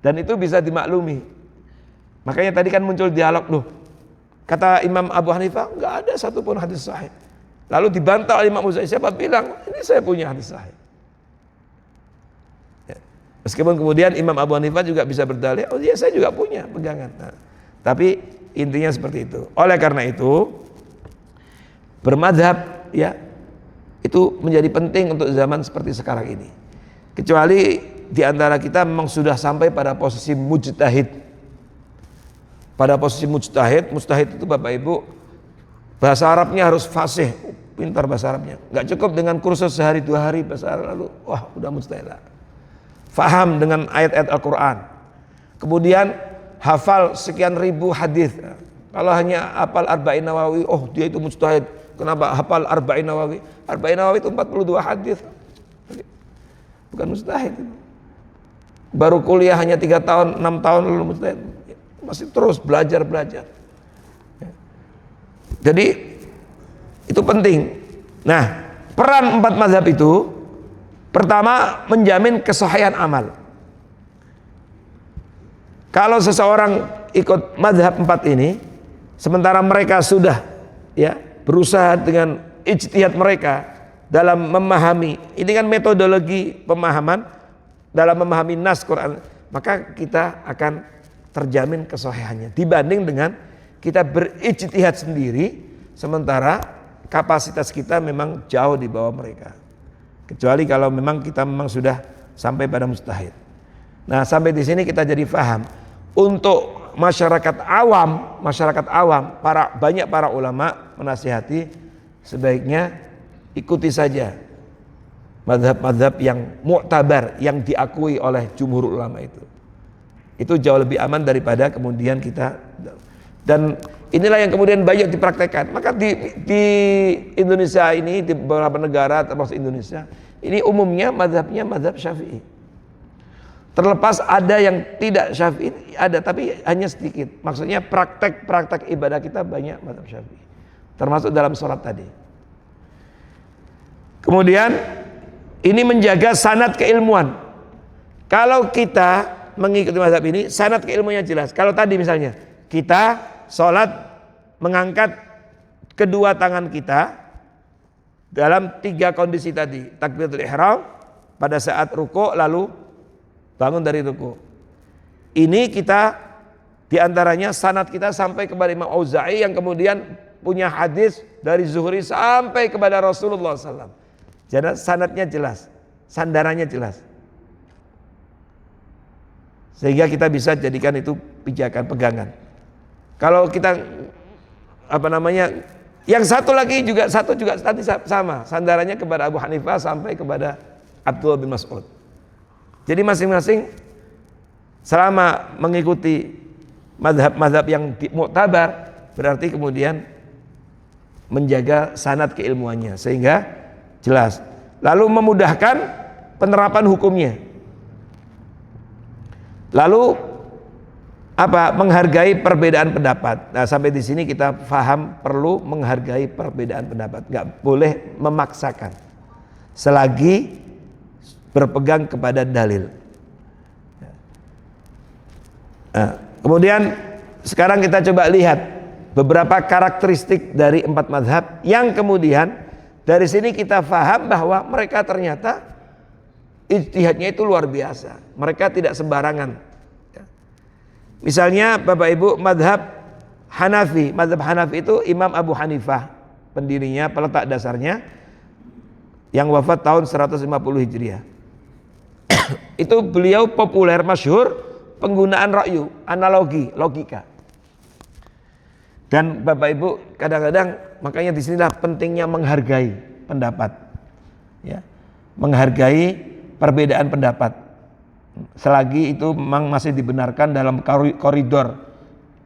Dan itu bisa dimaklumi. Makanya tadi kan muncul dialog, loh, kata Imam Abu Hanifah nggak ada satupun hadis sahih. Lalu dibantah oleh Imam Auza'i, siapa bilang ini saya punya hadis sahih. Ya. Meskipun kemudian Imam Abu Hanifah juga bisa berdalih, oh iya saya juga punya pegangan. Nah, tapi intinya seperti itu. Oleh karena itu bermadzhab ya itu menjadi penting untuk zaman seperti sekarang ini. Kecuali di antara kita memang sudah sampai pada posisi mujtahid. Pada posisi mujtahid itu Bapak Ibu, bahasa Arabnya harus fasih, pintar bahasa Arabnya. Nggak cukup dengan kursus sehari 2 hari bahasa Arab lalu, wah udah mujtahid lah. Faham dengan ayat-ayat Al-Quran. Kemudian hafal sekian ribu hadis. Kalau hanya hafal Arba'in Nawawi, oh dia itu mujtahid. Kenapa hafal Arba'in Nawawi? Arba'in Nawawi itu 42 hadis. bukan mustahil. Baru kuliah hanya 3 tahun, 6 tahun lalu mustahil. Masih terus belajar. Jadi itu penting. Nah, peran 4 mazhab itu pertama menjamin kesahihan amal. Kalau seseorang ikut mazhab 4 ini, sementara mereka sudah berusaha dengan ijtihad mereka dalam memahami, ini kan metodologi pemahaman dalam memahami nas Quran, maka kita akan terjamin kesahihannya dibanding dengan kita berijtihad sendiri sementara kapasitas kita memang jauh di bawah mereka, kecuali kalau memang kita sudah sampai pada mustahil. Nah, sampai di sini kita jadi paham untuk masyarakat awam, banyak para ulama menasihati sebaiknya ikuti saja mazhab-mazhab yang mu'tabar, yang diakui oleh jumhur ulama itu jauh lebih aman daripada kemudian kita. Dan inilah yang kemudian banyak dipraktekkan. Maka di Indonesia ini, di beberapa negara termasuk Indonesia ini umumnya mazhabnya mazhab Syafi'i. Terlepas ada yang tidak Syafi'i, ada, tapi hanya sedikit. Maksudnya praktek ibadah kita banyak mazhab Syafi'i, termasuk dalam sholat tadi. Kemudian ini menjaga sanad keilmuan. Kalau kita mengikuti mazhab ini, sanad keilmuannya jelas. Kalau tadi misalnya kita sholat mengangkat kedua tangan kita dalam 3 kondisi tadi, takbiratul ihram, pada saat ruku, lalu bangun dari ruku. Ini kita diantaranya sanad kita sampai kepada Imam Auza'i yang kemudian punya hadis dari Zuhri sampai kepada Rasulullah SAW. Jadi sanadnya jelas, sandarannya jelas, sehingga kita bisa jadikan itu pijakan, pegangan. Kalau kita yang satu juga tadi sama, sandarannya kepada Abu Hanifah sampai kepada Abdullah bin Mas'ud. Jadi masing-masing selama mengikuti mazhab-mazhab yang mu'tabar, berarti kemudian menjaga sanad keilmuannya sehingga jelas. Lalu memudahkan penerapan hukumnya. Lalu menghargai perbedaan pendapat. Nah, sampai di sini kita paham perlu menghargai perbedaan pendapat. Nggak boleh memaksakan selagi berpegang kepada dalil. Nah, kemudian sekarang kita coba lihat beberapa karakteristik dari 4 mazhab yang kemudian dari sini kita paham bahwa mereka ternyata ijtihadnya itu luar biasa. Mereka tidak sembarangan. Misalnya Bapak Ibu, mazhab Hanafi itu Imam Abu Hanifah, pendirinya, peletak dasarnya, yang wafat tahun 150 Hijriah. Itu beliau populer, masyhur penggunaan ra'yu, analogi, logika. Dan Bapak Ibu kadang-kadang, makanya disinilah pentingnya menghargai pendapat, menghargai perbedaan pendapat, selagi itu memang masih dibenarkan dalam koridor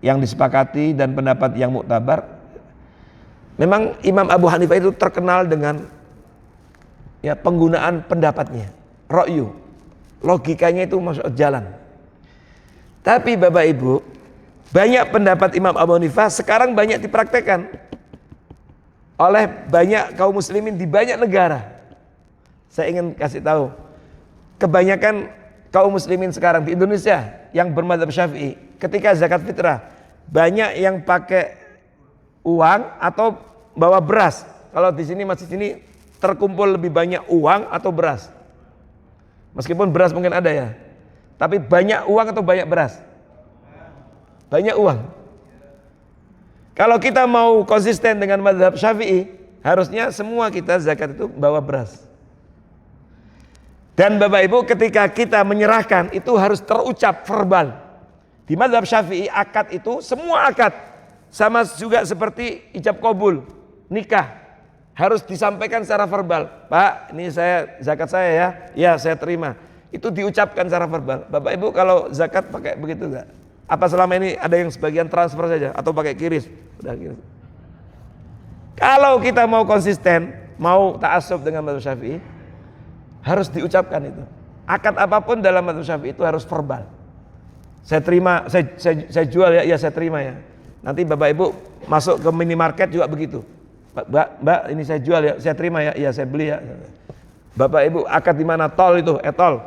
yang disepakati dan pendapat yang muktabar. Memang Imam Abu Hanifah itu terkenal dengan penggunaan pendapatnya, ra'yu, logikanya itu masuk jalan. Tapi Bapak Ibu, banyak pendapat Imam Abu Hanifah sekarang banyak dipraktekkan oleh banyak kaum muslimin di banyak negara. Saya ingin kasih tahu, kebanyakan kaum muslimin sekarang di Indonesia yang bermadzhab Syafi'i, ketika zakat fitrah banyak yang pakai uang atau bawa beras. Kalau di sini masjid sini terkumpul lebih banyak uang atau beras. Meskipun beras mungkin ada ya, tapi banyak uang atau banyak beras? Banyak uang. Kalau kita mau konsisten dengan mazhab Syafi'i, harusnya semua kita zakat itu bawa beras. Dan Bapak Ibu, ketika kita menyerahkan itu harus terucap verbal. Di mazhab Syafi'i akad itu semua akad sama juga seperti ijab qabul, nikah, harus disampaikan secara verbal. Pak, ini saya zakat saya ya. Ya, saya terima. Itu diucapkan secara verbal. Bapak Ibu kalau zakat pakai begitu enggak? Apa selama ini ada yang sebagian transfer saja atau pakai kiris? Udah kiris. Kalau kita mau konsisten, mau ta'assub dengan mazhab Syafi'i, harus diucapkan itu. Akad apapun dalam mazhab Syafi'i itu harus verbal. Saya terima, saya jual ya, saya terima ya. Nanti Bapak Ibu masuk ke minimarket juga begitu. Mbak, ini saya jual ya, saya terima ya, saya beli ya. Bapak Ibu akad di mana? Tol itu, tol.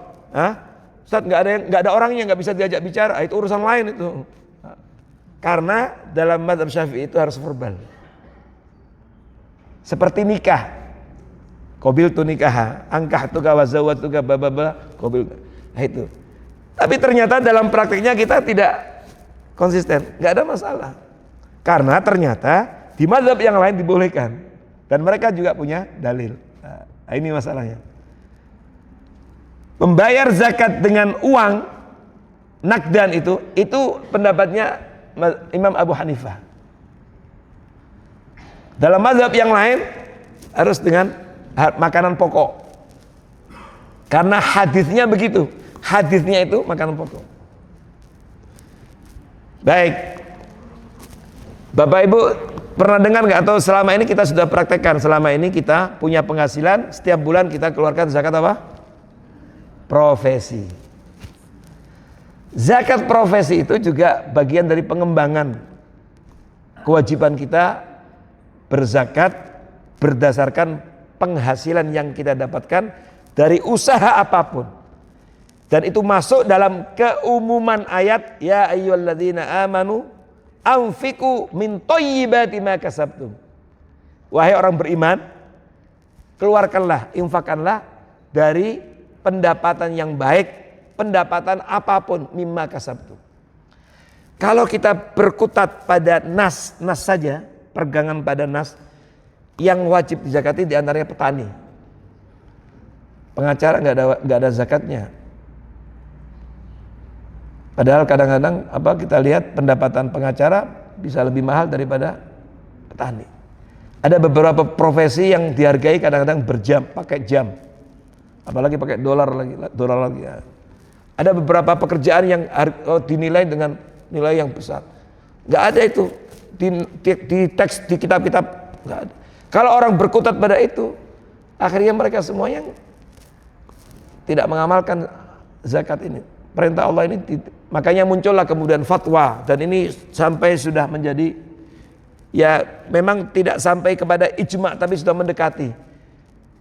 Ustaz, nggak ada orangnya, nggak bisa diajak bicara, itu urusan lain itu. Karena dalam mazhab Syafi'i itu harus verbal. Seperti nikah. Qabil tu nikah, angkah tu gawazawat tu gabababa, qabil. Nah itu. Tapi ternyata dalam praktiknya kita tidak konsisten, nggak ada masalah. Karena ternyata di mazhab yang lain dibolehkan dan mereka juga punya dalil. Nah, ini masalahnya. Membayar zakat dengan uang nakdan itu pendapatnya Imam Abu Hanifah. Dalam mazhab yang lain harus dengan makanan pokok. Karena hadisnya begitu. Hadisnya itu makanan pokok. Baik. Bapak Ibu pernah dengar nggak, atau selama ini kita sudah praktekkan? Selama ini kita punya penghasilan, setiap bulan kita keluarkan zakat apa? Profesi. Zakat profesi itu juga bagian dari pengembangan kewajiban kita berzakat berdasarkan penghasilan yang kita dapatkan dari usaha apapun. Dan itu masuk dalam keumuman ayat ya ayyuhalladzina amanu anfiqu min thayyibati ma kasabtum. Wahai orang beriman, keluarkanlah, infakkanlah dari pendapatan yang baik, pendapatan apapun mimma kasabtum. Kalau kita berkutat pada nas saja, pergangan pada nas, yang wajib dizakati diantaranya petani. Pengacara nggak ada zakatnya. Padahal kadang-kadang kita lihat pendapatan pengacara bisa lebih mahal daripada petani. Ada beberapa profesi yang dihargai kadang-kadang berjam, pakai jam, apalagi pakai dolar lagi. Ada beberapa pekerjaan yang dinilai dengan nilai yang besar. Nggak ada itu di teks, di kitab-kitab, nggak ada. Kalau orang berkutat pada itu, akhirnya mereka semuanya tidak mengamalkan zakat ini. Perintah Allah ini, makanya muncullah kemudian fatwa, dan ini sampai sudah menjadi, ya memang tidak sampai kepada ijma, tapi sudah mendekati.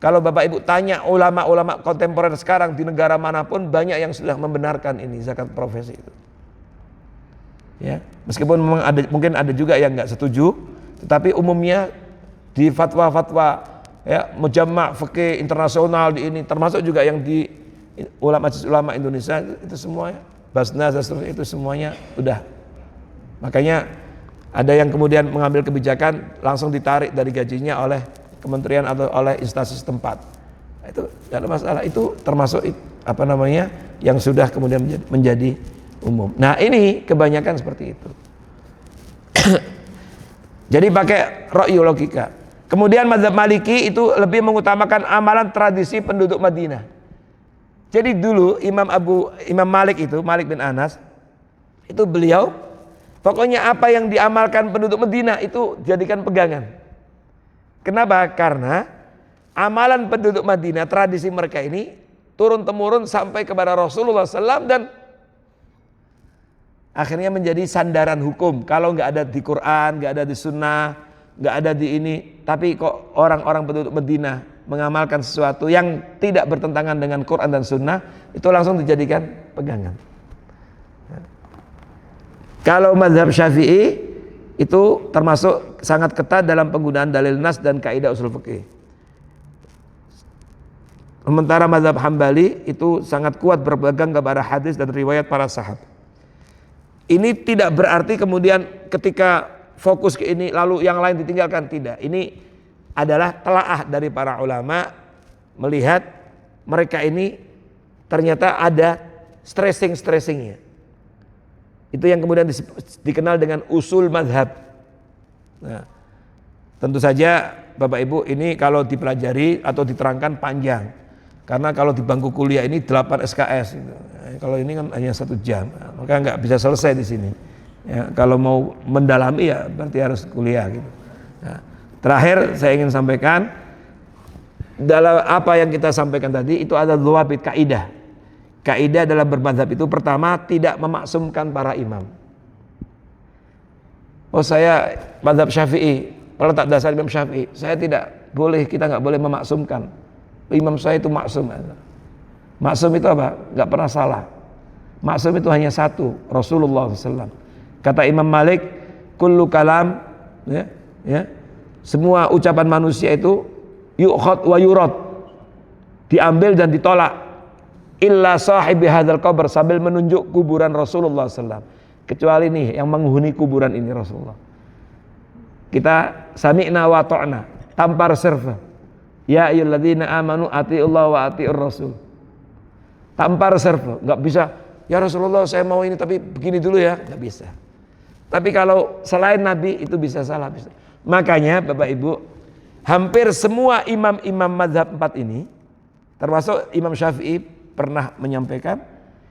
Kalau Bapak Ibu tanya ulama-ulama kontemporer sekarang di negara manapun, banyak yang sudah membenarkan ini zakat profesi itu. Ya, meskipun memang mungkin ada juga yang nggak setuju, tetapi umumnya di fatwa-fatwa ya mujamma' fikih internasional di ini, termasuk juga yang di Majelis Ulama Indonesia itu semuanya, Basnas dan seterusnya itu semuanya udah. Makanya ada yang kemudian mengambil kebijakan langsung ditarik dari gajinya oleh kementerian atau oleh instansi setempat. Itu tidak ada masalah, itu termasuk yang sudah kemudian menjadi umum. Nah ini kebanyakan seperti itu. Jadi pakai ra'yu logika. Kemudian mazhab Maliki itu lebih mengutamakan amalan tradisi penduduk Madinah. Jadi dulu Imam Malik bin Anas itu beliau pokoknya apa yang diamalkan penduduk Madinah itu jadikan pegangan. Kenapa? Karena amalan penduduk Madinah, tradisi mereka ini turun temurun sampai kepada Rasulullah SAW dan akhirnya menjadi sandaran hukum. Kalau nggak ada di Quran, nggak ada di Sunnah, nggak ada di ini, tapi kok orang-orang penduduk Madinah mengamalkan sesuatu yang tidak bertentangan dengan Quran dan Sunnah, itu langsung dijadikan pegangan. Kalau mazhab Syafi'i itu termasuk sangat ketat dalam penggunaan dalil nas dan kaidah usul fikih. Sementara mazhab Hambali itu sangat kuat berpegang kepada hadis dan riwayat para sahabat. Ini tidak berarti kemudian ketika fokus ke ini lalu yang lain ditinggalkan, tidak. Ini adalah telaah dari para ulama melihat mereka ini ternyata ada stressingnya. Itu yang kemudian dikenal dengan usul mazhab. Nah, tentu saja Bapak Ibu ini kalau dipelajari atau diterangkan panjang. Karena kalau di bangku kuliah ini 8 SKS gitu. Kalau ini kan hanya 1 jam, maka nggak bisa selesai di sini. Ya, kalau mau mendalami ya berarti harus kuliah gitu. Nah, terakhir saya ingin sampaikan dalam apa yang kita sampaikan tadi itu ada dhawabit kaidah. Kaidah dalam bermadzhab itu pertama tidak memaksumkan para imam. Oh saya mazhab Syafi'i, kalau tak dasar Imam Syafi'i, saya tidak boleh, kita nggak boleh memaksumkan. Imam saya itu maksum. Maksum itu apa? Nggak pernah salah. Maksum itu hanya satu, Rasulullah SAW. Kata Imam Malik, kullu kalam, semua ucapan manusia itu yu'khad wa yurad, diambil dan ditolak, illa sahibi hadzal qabr, sambil menunjuk kuburan Rasulullah SAW. Kecuali nih yang menghuni kuburan ini Rasulullah. Kita sami'na wa ta'na tanpa reserve. Ya ayyuhalladzina amanu atiiullah wa atiiur rasul. Tanpa reserve, enggak bisa, ya Rasulullah saya mau ini tapi begini dulu ya, enggak bisa. Tapi kalau selain Nabi itu bisa salah, bisa. Makanya Bapak Ibu, hampir semua imam-imam mazhab 4 ini, termasuk Imam Syafi'i pernah menyampaikan,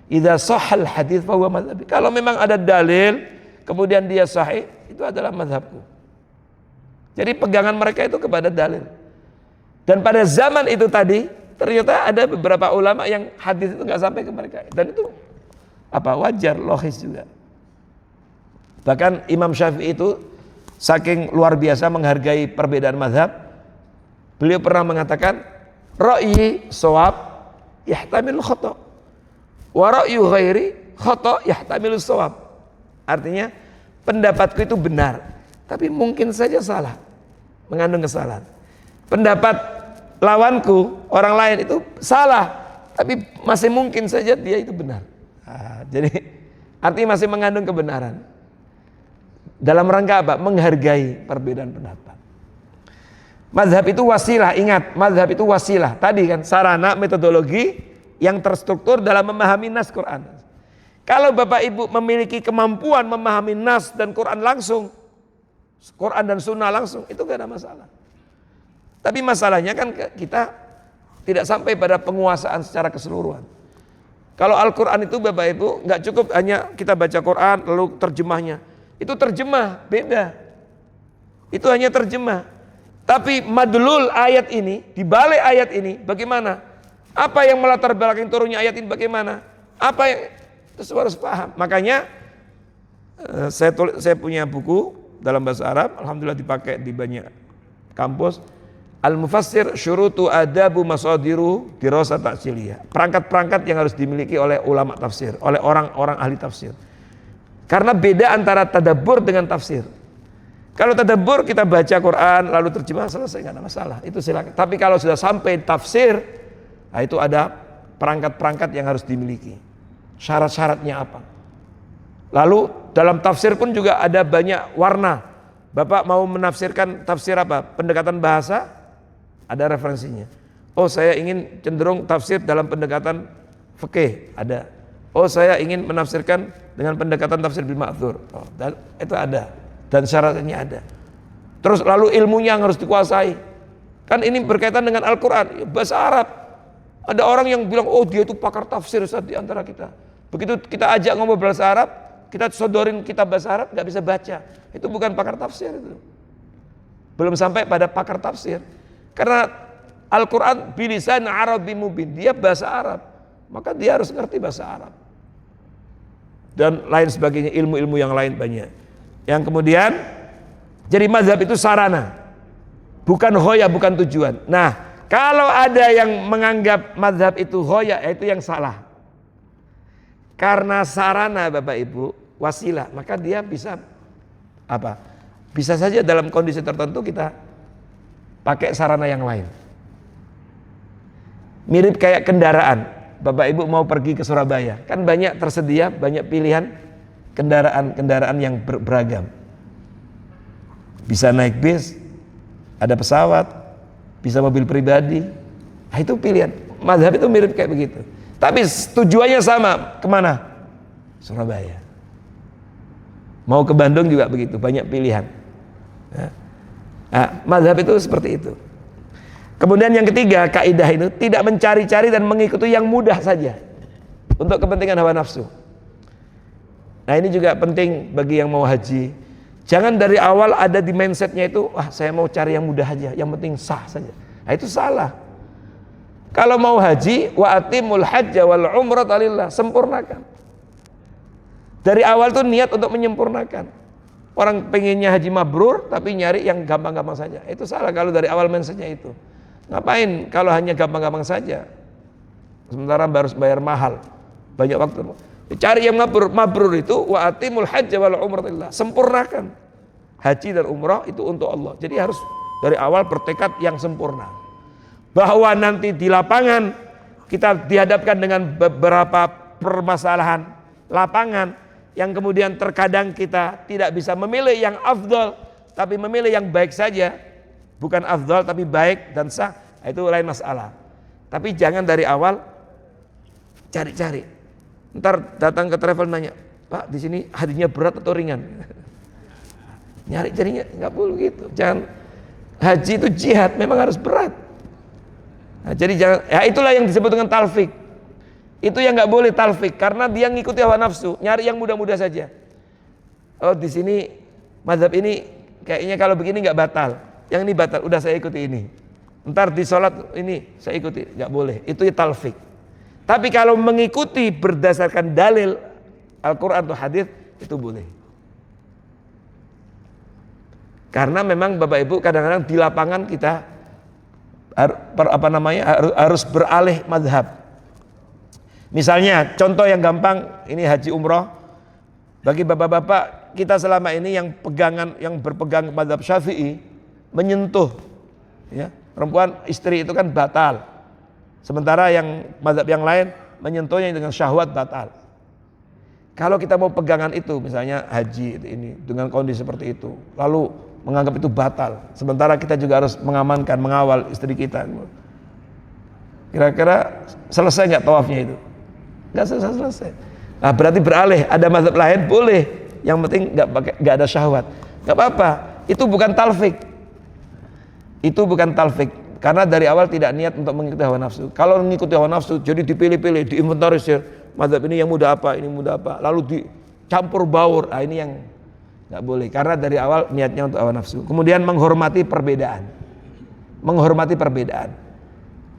idza shahhal hadits fa huwa mazhabi. Kalau memang ada dalil kemudian dia sahih, itu adalah mazhabku. Jadi pegangan mereka itu kepada dalil. Dan pada zaman itu tadi ternyata ada beberapa ulama yang hadis itu nggak sampai ke mereka. Dan itu wajar, logis juga. Bahkan Imam Syafi'i itu saking luar biasa menghargai perbedaan mazhab, beliau pernah mengatakan, ra'yi shawab yahtamil khata'. Wa ra'yu ghairi khata' yahtamilu shawab. Artinya pendapatku itu benar, tapi mungkin saja salah, mengandung kesalahan. Pendapat lawanku, orang lain itu salah, tapi masih mungkin saja dia itu benar. Jadi artinya masih mengandung kebenaran. Dalam rangka apa? Menghargai perbedaan pendapat. Mazhab itu wasilah, ingat, mazhab itu wasilah. Tadi kan sarana metodologi yang terstruktur dalam memahami nas Quran. Kalau Bapak Ibu memiliki kemampuan memahami nas dan Quran langsung, Quran dan sunnah langsung, itu gak ada masalah. Tapi masalahnya kan kita tidak sampai pada penguasaan secara keseluruhan. Kalau Al-Quran itu Bapak Ibu gak cukup hanya kita baca Quran lalu terjemahnya. Itu terjemah, beda. Itu hanya terjemah. Tapi madlul ayat ini, di balik ayat ini bagaimana? Apa yang melatar belakang turunnya ayat ini bagaimana? Apa yang itu harus paham. Makanya saya punya buku dalam bahasa Arab, alhamdulillah dipakai di banyak kampus. Al-Mufassir Syurutu Adabu Masadiru Dirasa Ta'siliyah. Perangkat-perangkat yang harus dimiliki oleh ulama tafsir, oleh orang-orang ahli tafsir. Karena beda antara tadabbur dengan tafsir. Kalau tadabbur kita baca Quran lalu terjemah selesai, nggak ada masalah, itu silakan. Tapi kalau sudah sampai tafsir, nah itu ada perangkat-perangkat yang harus dimiliki. Syarat-syaratnya apa? Lalu dalam tafsir pun juga ada banyak warna. Bapak mau menafsirkan tafsir apa? Pendekatan bahasa, ada referensinya. Oh saya ingin cenderung tafsir dalam pendekatan fikih, ada. Oh saya ingin menafsirkan dengan pendekatan tafsir bil ma'thur. Oh, itu ada. Dan syaratnya ada. Terus lalu ilmunya yang harus dikuasai. Kan ini berkaitan dengan Al-Quran, bahasa Arab. Ada orang yang bilang, oh dia itu pakar tafsir Ustaz di antara kita. Begitu kita ajak ngomong bahasa Arab, kita sodorin kitab bahasa Arab, gak bisa baca. Itu bukan pakar tafsir itu. Belum sampai pada pakar tafsir. Karena Al-Quran bilisan Arabi mubin, dia bahasa Arab. Maka dia harus ngerti bahasa Arab. Dan lain sebagainya, ilmu-ilmu yang lain banyak. Yang kemudian jadi mazhab itu sarana, bukan hoya, bukan tujuan. Nah, kalau ada yang menganggap mazhab itu hoya, itu yang salah. Karena sarana Bapak Ibu, wasilah, maka dia bisa apa? Bisa saja dalam kondisi tertentu kita pakai sarana yang lain. Mirip kayak kendaraan. Bapak Ibu mau pergi ke Surabaya, kan banyak tersedia, banyak pilihan kendaraan-kendaraan yang beragam. Bisa naik bis, ada pesawat, bisa mobil pribadi. Nah, itu pilihan. Mazhab itu mirip kayak begitu. Tapi tujuannya sama, kemana? Surabaya. Mau ke Bandung juga begitu, banyak pilihan. Nah, mazhab itu seperti itu. Kemudian yang ketiga, kaidah itu tidak mencari-cari dan mengikuti yang mudah saja untuk kepentingan hawa nafsu. Nah ini juga penting bagi yang mau haji. Jangan dari awal ada di mindsetnya itu, saya mau cari yang mudah aja, yang penting sah saja. Nah itu salah. Kalau mau haji, wa atimul hajja wal umrata lillah, sempurnakan. Dari awal tuh niat untuk menyempurnakan. Orang pengennya haji mabrur tapi nyari yang gampang-gampang saja. Itu salah kalau dari awal mindsetnya itu. Ngapain kalau hanya gampang-gampang saja? Sementara harus bayar mahal. Banyak waktu. Cari yang mabrur itu wa atimul hajja wal umrata lillah. Sempurnakan. Haji dan umrah itu untuk Allah. Jadi harus dari awal bertekad yang sempurna. Bahwa nanti di lapangan kita dihadapkan dengan beberapa permasalahan lapangan yang kemudian terkadang kita tidak bisa memilih yang afdal, tapi memilih yang baik saja, bukan afdal tapi baik dan sah, itu lain masalah. Tapi jangan dari awal cari-cari. Ntar datang ke travel nanya, Pak di sini hajinya berat atau ringan? Nyari-carinya nggak boleh gitu. Jangan, haji itu jihad, memang harus berat. Nah, jadi jangan, ya itulah yang disebut dengan talfik. Itu yang nggak boleh talfik karena dia ngikuti hawa nafsu, nyari yang mudah-mudah saja. Oh di sini mazhab ini kayaknya kalau begini nggak batal, yang ini batal, udah saya ikuti ini. Ntar di sholat ini saya ikuti, nggak boleh. Itu ya talfik. Tapi kalau mengikuti berdasarkan dalil Al-Quran atau hadis itu boleh. Karena memang Bapak Ibu kadang-kadang di lapangan kita harus beralih mazhab. Misalnya contoh yang gampang, ini haji umroh. Bagi bapak-bapak kita selama ini yang berpegang mazhab Syafi'i menyentuh, ya, perempuan istri itu kan batal. Sementara yang mazhab yang lain menyentuhnya dengan syahwat batal. Kalau kita mau pegangan itu, misalnya haji ini dengan kondisi seperti itu, lalu menganggap itu batal, sementara kita juga harus mengamankan, mengawal istri kita. Kira-kira selesai nggak tawafnya itu? Nggak selesai. Nah, berarti beralih, ada mazhab lain boleh, yang penting nggak ada syahwat, nggak apa-apa. Itu bukan talfik. Itu bukan talfik, karena dari awal tidak niat untuk mengikuti hawa nafsu. Kalau mengikuti hawa nafsu, jadi dipilih-pilih, diinventarisir, mazhab ini yang mudah apa, ini mudah apa, lalu dicampur baur. Nah, ini yang nggak boleh, karena dari awal niatnya untuk hawa nafsu. Kemudian menghormati perbedaan. Menghormati perbedaan.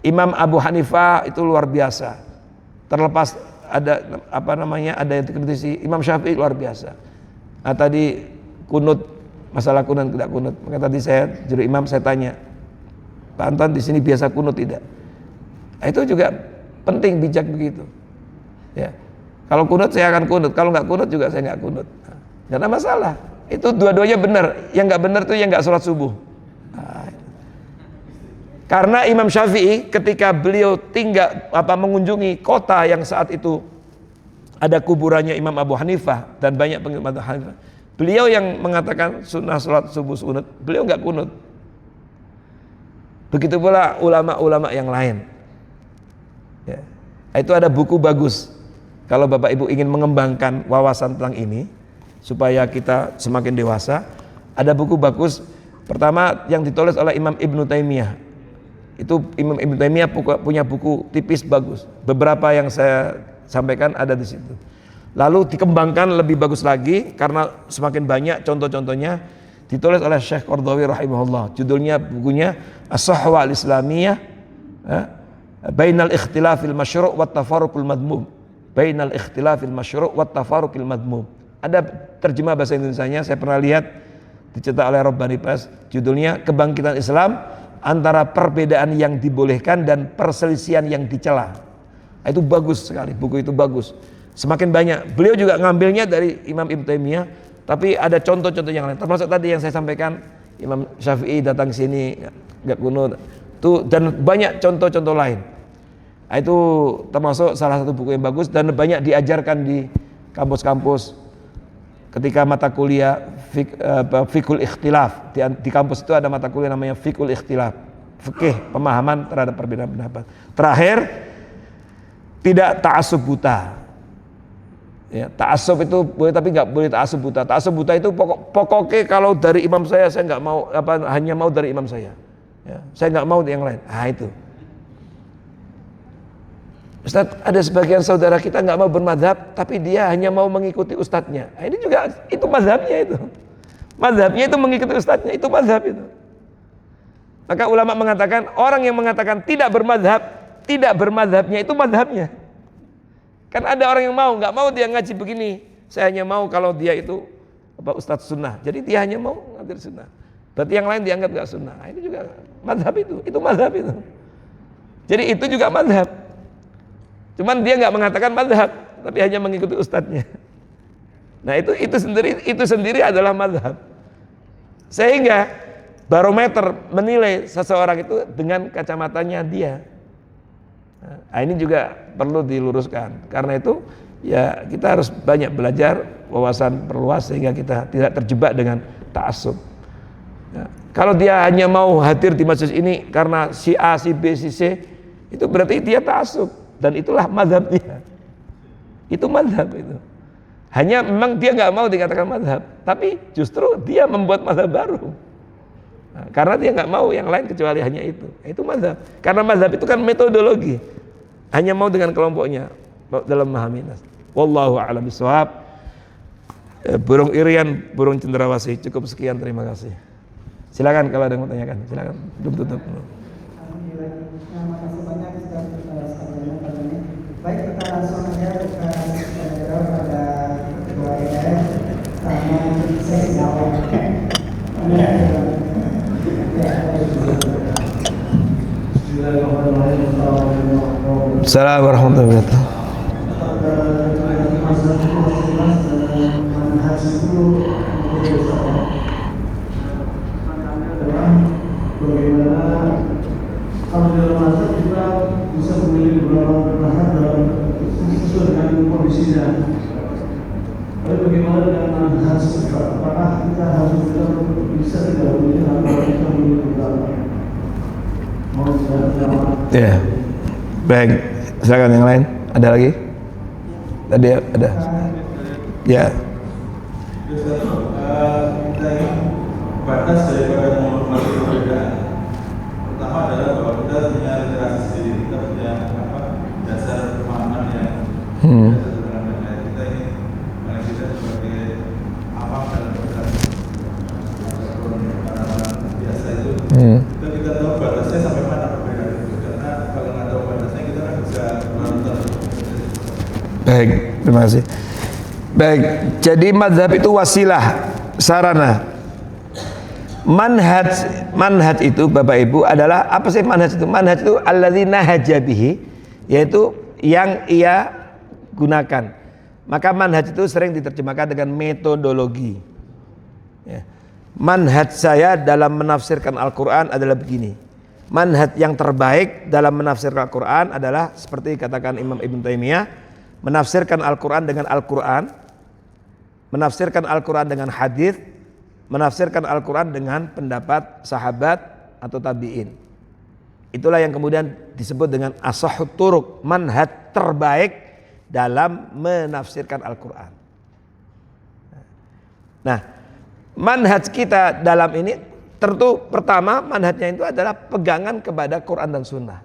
Imam Abu Hanifah itu luar biasa. Terlepas ada ada yang dikritisi, Imam Syafi'i luar biasa. Nah tadi kunut, masalah kunut tidak kunut. Maka tadi saya jadi imam, saya tanya, Pak Anton di sini biasa kunut tidak? Nah, itu juga penting, bijak begitu. Ya. Kalau kunut saya akan kunut, kalau nggak kunut juga saya nggak kunut. Nggak ada masalah. Itu dua-duanya benar. Yang nggak benar tuh yang nggak sholat subuh. Nah, karena Imam Syafi'i ketika beliau mengunjungi kota yang saat itu ada kuburannya Imam Abu Hanifah dan banyak pengikut Abu Hanifah, beliau yang mengatakan sunnah sholat subuh sunat, beliau nggak kunut. Begitu pula ulama-ulama yang lain. Ya. Itu ada buku bagus. Kalau Bapak Ibu ingin mengembangkan wawasan tentang ini supaya kita semakin dewasa, ada buku bagus. Pertama yang ditulis oleh Imam Ibnu Taimiyah. Itu Imam Ibnu Taimiyah punya buku tipis bagus. Beberapa yang saya sampaikan ada di situ. Lalu dikembangkan lebih bagus lagi karena semakin banyak contoh-contohnya, ditulis oleh Syekh Qardawi rahimahullah. Judulnya bukunya As-Sahwa Al-Islamiyah, Bainal Ikhtilafil Masyru' wat Tafaruqul Madmum. Bainal Ikhtilafil Masyru' wat Tafaruqil Madmum. Ada terjemah bahasa Indonesianya, saya pernah lihat dicetak oleh Rabbani Press, judulnya Kebangkitan Islam antara perbedaan yang dibolehkan dan perselisihan yang dicela. Itu bagus sekali, buku itu bagus. Semakin banyak, beliau juga ngambilnya dari Imam Ibnu Taimiyah, tapi ada contoh-contoh yang lain. Termasuk tadi yang saya sampaikan, Imam Syafi'i datang sini nggak kunut, tuh, dan banyak contoh-contoh lain. Itu termasuk salah satu buku yang bagus dan banyak diajarkan di kampus-kampus. Ketika mata kuliah fikul ikhtilaf di kampus itu ada mata kuliah namanya fikul ikhtilaf, fikih pemahaman terhadap perbedaan pendapat. Terakhir, tidak ta'assub buta. Ya, ta'assub itu boleh tapi nggak boleh ta'assub buta. Ta'assub buta itu pokoknya kalau dari imam saya nggak mau, hanya mau dari imam saya. Ya, saya nggak mau yang lain. Ah itu. Ustadz, ada sebagian saudara kita nggak mau bermadhab, tapi dia hanya mau mengikuti ustadznya. Nah, ini juga itu mazhabnya itu. Mazhabnya itu mengikuti ustadznya, itu mazhab itu. Maka ulama mengatakan orang yang mengatakan tidak bermadhab tidak bermadhabnya itu madhabnya. Kan ada orang yang nggak mau dia ngaji begini. Saya hanya mau kalau dia itu ustadz sunnah. Jadi dia hanya mau ngajar sunnah. Berarti yang lain dianggap nggak sunnah. Nah, ini juga madhab itu madhab itu. Jadi itu juga madhab. Cuman dia nggak mengatakan madhab, tapi hanya mengikuti ustadznya. Nah itu sendiri adalah madhab. Sehingga barometer menilai seseorang itu dengan kacamatanya dia. Nah, ini juga perlu diluruskan. Karena itu ya kita harus banyak belajar, wawasan perluas sehingga kita tidak terjebak dengan ta'assub. Ya, kalau dia hanya mau hadir di majelis ini karena si A, si B, si C, itu berarti dia ta'assub dan itulah mazhab dia. Itu mazhab itu. Hanya memang dia nggak mau dikatakan mazhab, tapi justru dia membuat mazhab baru. Nah, karena dia nggak mau yang lain kecuali hanya itu. Itu mazhab. Karena mazhab itu kan metodologi. Hanya mau dengan kelompoknya dalam memahami nas. Wallahu a'lam bishawab. Burung Irian, burung cendrawasih. Cukup sekian, terima kasih. Silakan kalau ada yang mau tanyakan. Silakan. Belum tutup. Alhamdulillah. Terima kasih banyak Ustaz sekalian ini. Baik, kita langsung saja pada ketua RT sama saya jawab. Assalamualaikum warahmatullahi wabarakatuh. Bagaimana kalau dalam masa kita bisa memilih beberapa bahan dalam sesuai dengan kondisinya. Lalu bagaimana dengan hasil? Apakah kita harus bisa tidak memilih atau kita memilih beberapa? Ya, baik. Silakan yang lain. Ada lagi? Tadi ada. Ya. Batas daripada menghormati perbedaan pertama adalah bahwa kita punya literasi sendiri, kita punya dasar pemahaman yang dasar dengan lain. Kita ini paling tidak sebagai awam dalam bergerak biasa itu kita tidak tahu batasnya sampai mana perbedaan itu, karena kalau nggak tahu batasnya kita nggak bisa menonton. Baik, terima kasih. Baik, jadi mazhab itu wasilah, sarana. Manhaj itu Bapak Ibu adalah apa sih manhaj itu? Manhaj itu alladzina hajabihi, yaitu yang ia gunakan. Maka manhaj itu sering diterjemahkan dengan metodologi. Ya. Manhaj saya dalam menafsirkan Al-Quran adalah begini. Manhaj yang terbaik dalam menafsirkan Al-Quran adalah seperti katakan Imam Ibn Taimiyah, menafsirkan Al-Quran dengan Al-Quran, menafsirkan Al-Quran dengan hadis, menafsirkan Al-Quran dengan pendapat sahabat atau tabi'in. Itulah yang kemudian disebut dengan ashahut turuq, manhaj terbaik dalam menafsirkan Al-Quran. Nah, manhaj kita dalam ini tentu pertama manhajnya itu adalah pegangan kepada Quran dan Sunnah.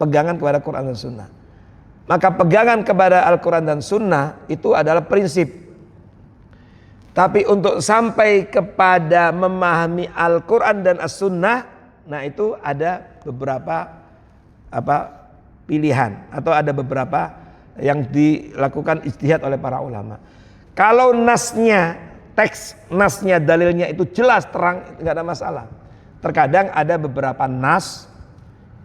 Pegangan kepada Quran dan Sunnah. Maka pegangan kepada Al-Quran dan Sunnah itu adalah prinsip. Tapi untuk sampai kepada memahami Al-Quran dan As-Sunnah, nah itu ada beberapa pilihan atau ada beberapa yang dilakukan ijtihad oleh para ulama. Kalau nasnya, teks nasnya, dalilnya itu jelas terang, nggak ada masalah. Terkadang ada beberapa nas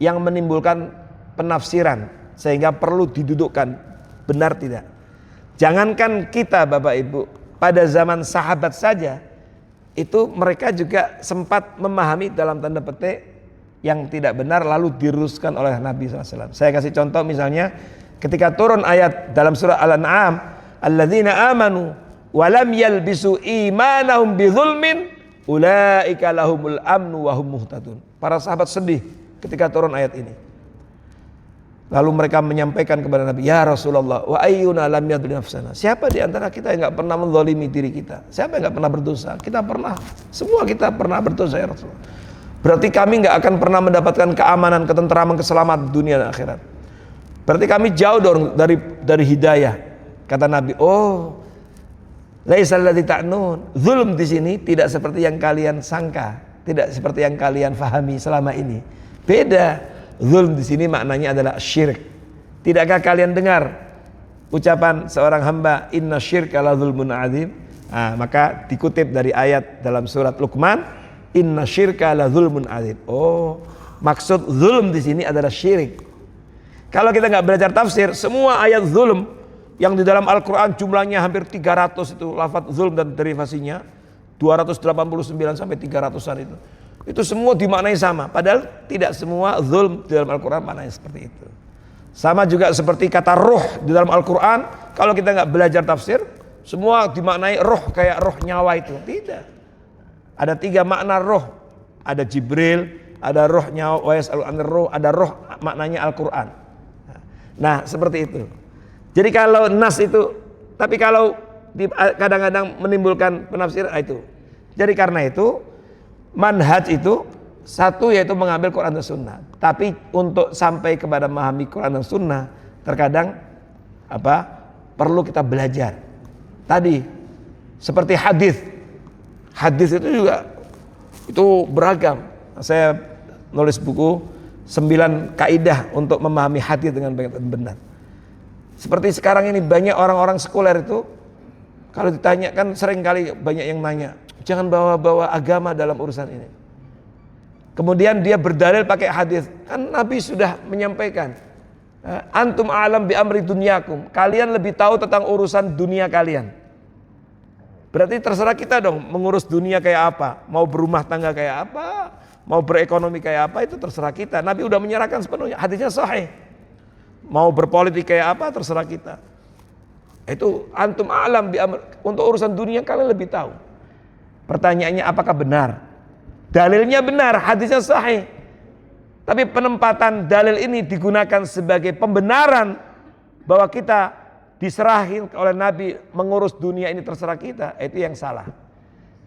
yang menimbulkan penafsiran sehingga perlu didudukkan, benar tidak? Jangankan kita Bapak Ibu, pada zaman sahabat saja itu mereka juga sempat memahami dalam tanda petik yang tidak benar lalu diruskan oleh Nabi SAW. Saya kasih contoh misalnya ketika turun ayat dalam surah Al-An'am, alladzina amanu wa lam yalbisu imanahum bidzulmin ulaika lahumul amnu wa hum muhtadun. Para sahabat sedih ketika turun ayat ini. Lalu mereka menyampaikan kepada Nabi, ya Rasulullah, wa ayyuna lam yadlim nafsana. Siapa di antara kita yang enggak pernah menzalimi diri kita? Siapa yang enggak pernah berdosa? Kita pernah. Semua kita pernah berdosa ya Rasulullah. Berarti kami enggak akan pernah mendapatkan keamanan, ketenteraman, keselamatan dunia dan akhirat. Berarti kami jauh dari hidayah. Kata Nabi, oh, laisal ladzi ta'nun. Zulm di sini tidak seperti yang kalian sangka, tidak seperti yang kalian fahami selama ini. Beda. Zulm di sini maknanya adalah syirik. Tidakkah kalian dengar ucapan seorang hamba, inna syirka la zulmun adzim? Maka dikutip dari ayat dalam surat Luqman, inna syirka la zulmun adzim. Oh, maksud zulm di sini adalah syirik. Kalau kita nggak belajar tafsir, semua ayat zulm yang di dalam Al-Quran jumlahnya hampir 300 itu lafaz zulm dan derivasinya 289 sampai 300-an itu semua dimaknai sama, padahal tidak semua zulm di dalam Al-Quran maknanya seperti itu. Sama juga seperti kata roh di dalam Al-Quran, kalau kita nggak belajar tafsir, semua dimaknai roh kayak roh nyawa itu. Tidak. Ada 3 makna roh. Ada Jibril, ada roh nyawa, ada roh maknanya Al-Quran. Nah seperti itu. Jadi kalau nas itu, tapi kalau kadang-kadang menimbulkan penafsiran itu. Jadi karena itu manhaj itu satu yaitu mengambil Quran dan Sunnah. Tapi untuk sampai kepada memahami Quran dan Sunnah terkadang perlu kita belajar. Tadi seperti hadis. Hadis itu juga itu beragam. Saya nulis buku 9 kaidah untuk memahami hadis dengan baik dan benar. Seperti sekarang ini banyak orang-orang sekuler itu kalau ditanyakan sering kali banyak yang nanya, jangan bawa-bawa agama dalam urusan ini. Kemudian dia berdalil pakai hadis. Kan Nabi sudah menyampaikan, antum a'lam bi amri dunyakum. Kalian lebih tahu tentang urusan dunia kalian. Berarti terserah kita dong mengurus dunia kayak apa, mau berumah tangga kayak apa, mau berekonomi kayak apa, itu terserah kita. Nabi udah menyerahkan sepenuhnya, hadisnya sahih. Mau berpolitik kayak apa terserah kita. Itu antum a'lam bi amri, untuk urusan dunia kalian lebih tahu. Pertanyaannya apakah benar? Dalilnya benar, hadisnya sahih. Tapi penempatan dalil ini digunakan sebagai pembenaran bahwa kita diserahin oleh Nabi mengurus dunia ini terserah kita, itu yang salah.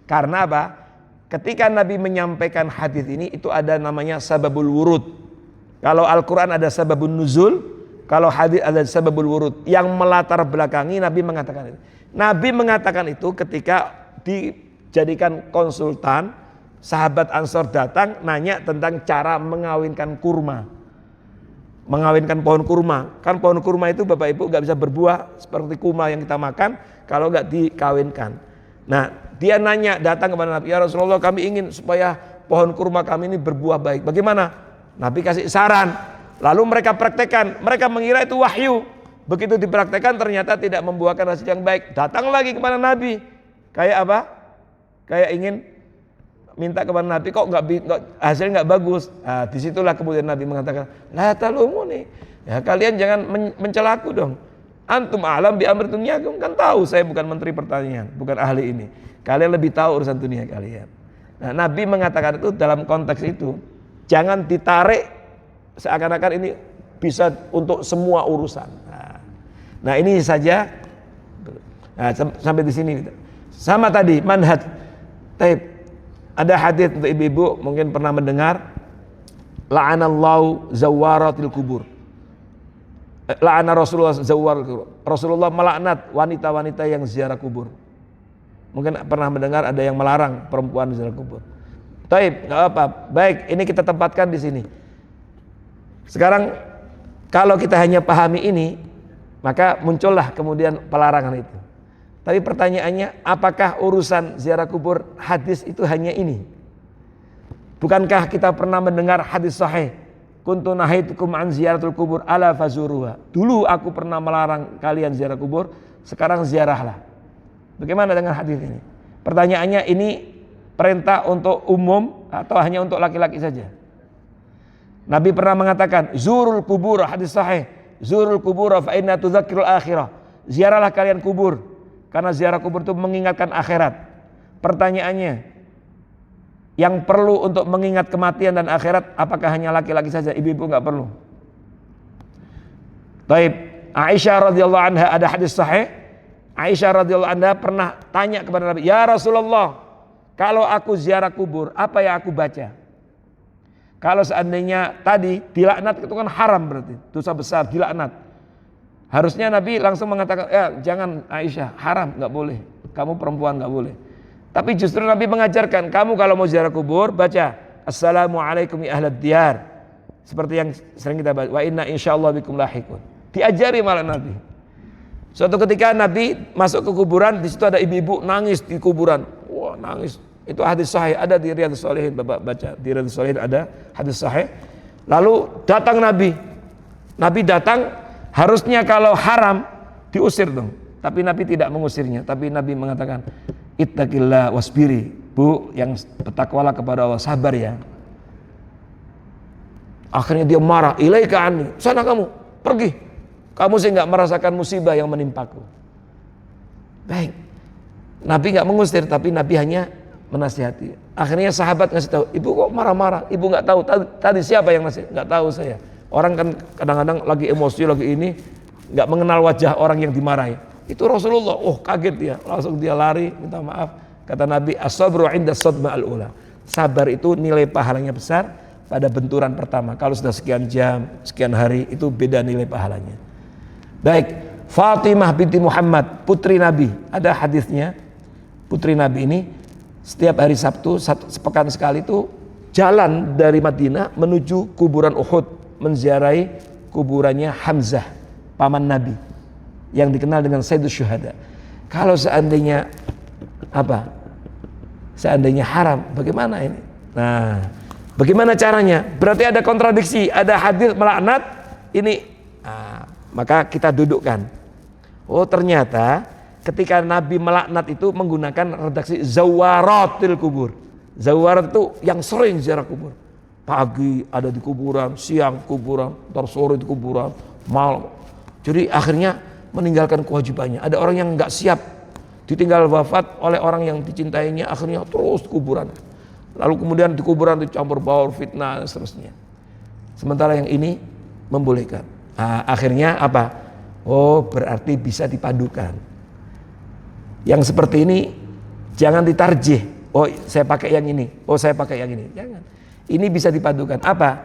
Karena apa? Ketika Nabi menyampaikan hadis ini itu ada namanya sababul wurud. Kalau Al-Quran ada sababun nuzul, kalau hadis ada sababul wurud yang melatar belakangi Nabi mengatakan itu. Nabi mengatakan itu ketika dijadikan konsultan, sahabat Ansor datang nanya tentang cara mengawinkan kurma. Mengawinkan pohon kurma. Kan pohon kurma itu Bapak Ibu gak bisa berbuah seperti kurma yang kita makan kalau gak dikawinkan. Nah dia nanya datang kepada Nabi, ya Rasulullah kami ingin supaya pohon kurma kami ini berbuah baik. Bagaimana? Nabi kasih saran. Lalu mereka praktekkan, mereka mengira itu wahyu. Begitu dipraktekkan ternyata tidak membuahkan hasil yang baik. Datang lagi kepada Nabi. Kayak apa? Kayak ingin minta kepada Nabi, kok hasilnya nggak bagus. Nah, disitulah kemudian Nabi mengatakan, la talumuni. Ya kalian jangan mencelaku dong. Antum a'lam bi amri dunyakum, kan tahu saya bukan menteri pertanian, bukan ahli ini. Kalian lebih tahu urusan dunia kalian. Nah, Nabi mengatakan itu dalam konteks itu, jangan ditarik seakan-akan ini bisa untuk semua urusan. Nah ini saja. Nah, sampai di sini. Sama tadi manhaj. Ada hadis untuk ibu-ibu mungkin pernah mendengar. La'anallahu zawaratil kubur. La'ana Rasulullah zawaratil kubur. Rasulullah melaknat wanita-wanita yang ziarah kubur. Mungkin pernah mendengar ada yang melarang perempuan ziarah kubur. Taib, nggak apa. Baik, ini kita tempatkan di sini. Sekarang kalau kita hanya pahami ini, maka muncullah kemudian pelarangan itu. Tapi pertanyaannya, apakah urusan ziarah kubur hadis itu hanya ini? Bukankah kita pernah mendengar hadis sahih, kuntu nahaitukum an ziyaratul kubur ala fazuruha. Dulu aku pernah melarang kalian ziarah kubur, sekarang ziarahlah. Bagaimana dengan hadis ini? Pertanyaannya, ini perintah untuk umum atau hanya untuk laki-laki saja? Nabi pernah mengatakan, zurul kubur, hadis sahih, zurul kubur fa inna tudzakirul akhirah. Ziarahlah kalian kubur, karena ziarah kubur itu mengingatkan akhirat. Pertanyaannya, yang perlu untuk mengingat kematian dan akhirat, apakah hanya laki-laki saja? Ibu-ibu nggak perlu. Baik, Aisyah radhiyallahu anha ada hadis sahih. Aisyah radhiyallahu anha pernah tanya kepada Nabi, ya Rasulullah, kalau aku ziarah kubur, apa yang aku baca? Kalau seandainya tadi dilaknat itu kan haram, berarti dosa besar, dilaknat. Harusnya Nabi langsung mengatakan, ya jangan Aisyah, haram, nggak boleh. Kamu perempuan nggak boleh. Tapi justru Nabi mengajarkan, kamu kalau mau ziarah kubur baca Assalamualaikum ya ahlad diyar. Seperti yang sering kita bahas, wa inna insyaallah bikum lahiqun. Diajari malah Nabi. Suatu ketika Nabi masuk ke kuburan, di situ ada ibu-ibu nangis di kuburan. Wah, nangis. Itu hadis sahih, ada di Riyadhus Shalihin, Bapak baca. Di Riyadhus Shalihin ada hadis sahih. Lalu datang Nabi. Nabi datang, harusnya kalau haram diusir dong. Tapi Nabi tidak mengusirnya. Tapi Nabi mengatakan, ittaqillah wasbiri. Bu, yang bertakwalah kepada Allah, sabar ya. Akhirnya dia marah, ilaika anni, sana kamu, pergi. Kamu sih nggak merasakan musibah yang menimpaku. Baik. Nabi nggak mengusir, tapi Nabi hanya menasihati. Akhirnya sahabat ngasih tahu, ibu kok marah-marah? Ibu nggak tahu tadi siapa yang ngasih? Nggak tahu saya. Orang kan kadang-kadang lagi emosi, lagi ini, nggak mengenal wajah orang yang dimarahi. Itu Rasulullah, kaget dia, langsung dia lari, minta maaf. Kata Nabi, as-sabru 'inda sadma al-ula. Sabar itu nilai pahalanya besar pada benturan pertama. Kalau sudah sekian jam, sekian hari, itu beda nilai pahalanya. Baik, Fatimah binti Muhammad, putri Nabi, ada hadisnya. Putri Nabi ini setiap hari Sabtu, sepekan sekali itu jalan dari Madinah menuju kuburan Uhud, menziarahi kuburannya Hamzah, paman Nabi, yang dikenal dengan Sayyidus Syuhada. Kalau seandainya seandainya haram, bagaimana ini? Nah, bagaimana caranya? Berarti ada kontradiksi, ada hadis melaknat ini. Maka kita dudukkan. Oh, ternyata ketika Nabi melaknat itu menggunakan redaksi zawaratil kubur. Zawarat itu yang sering ziarah kubur. Pagi ada di kuburan, siang kuburan, ntar sore di kuburan, malam. Jadi akhirnya meninggalkan kewajibannya. Ada orang yang nggak siap, ditinggal wafat oleh orang yang dicintainya, akhirnya terus kuburan. Lalu kemudian di kuburan dicampur baur, fitnah dan seterusnya. Sementara yang ini membolehkan. Akhirnya apa? Oh, berarti bisa dipadukan. Yang seperti ini jangan ditarjih. Oh, saya pakai yang ini. Oh, saya pakai yang ini. Jangan. Ini bisa dipadukan. Apa?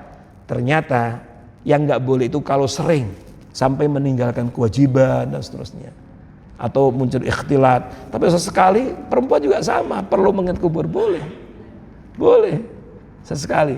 Ternyata yang nggak boleh itu kalau sering sampai meninggalkan kewajiban dan seterusnya. Atau muncul ikhtilat. Tapi sesekali perempuan juga sama, perlu mengingat kubur, boleh. Boleh. Sesekali.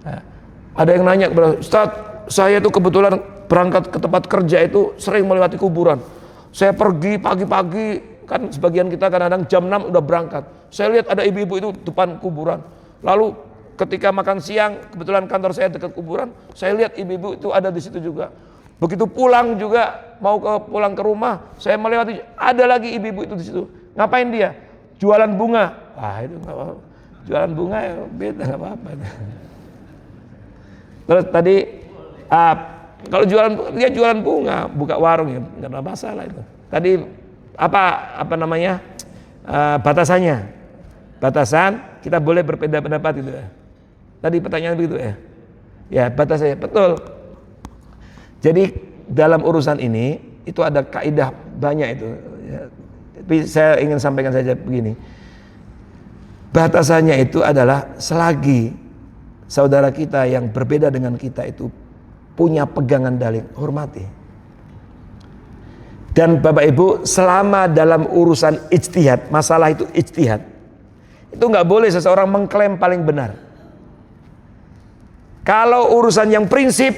Nah, ada yang nanya kepada Ustaz, saya tuh kebetulan berangkat ke tempat kerja itu sering melewati kuburan. Saya pergi pagi-pagi, kan sebagian kita kadang-kadang jam 6 udah berangkat. Saya lihat ada ibu-ibu itu depan kuburan. Lalu ketika makan siang, kebetulan kantor saya dekat kuburan, saya lihat ibu-ibu itu ada di situ juga. Begitu pulang juga, mau pulang ke rumah, saya melewati, ada lagi ibu-ibu itu di situ. Ngapain dia? Jualan bunga. Itu nggak apa-apa. Jualan bunga ya beda, nggak apa-apa. Terus tadi, kalau dia jualan bunga, buka warung ya, nggak ada masalah itu. Tadi apa namanya batasannya? Batasan kita boleh berbeda pendapat itu ya. Tadi pertanyaan begitu ya. Ya, batasannya betul. Jadi dalam urusan ini itu ada kaidah banyak itu. Ya. Tapi saya ingin sampaikan saja begini. Batasannya itu adalah selagi saudara kita yang berbeda dengan kita itu punya pegangan dalil, hormati. Dan Bapak Ibu, selama dalam urusan ijtihad, masalah itu ijtihad, itu nggak boleh seseorang mengklaim paling benar. Kalau urusan yang prinsip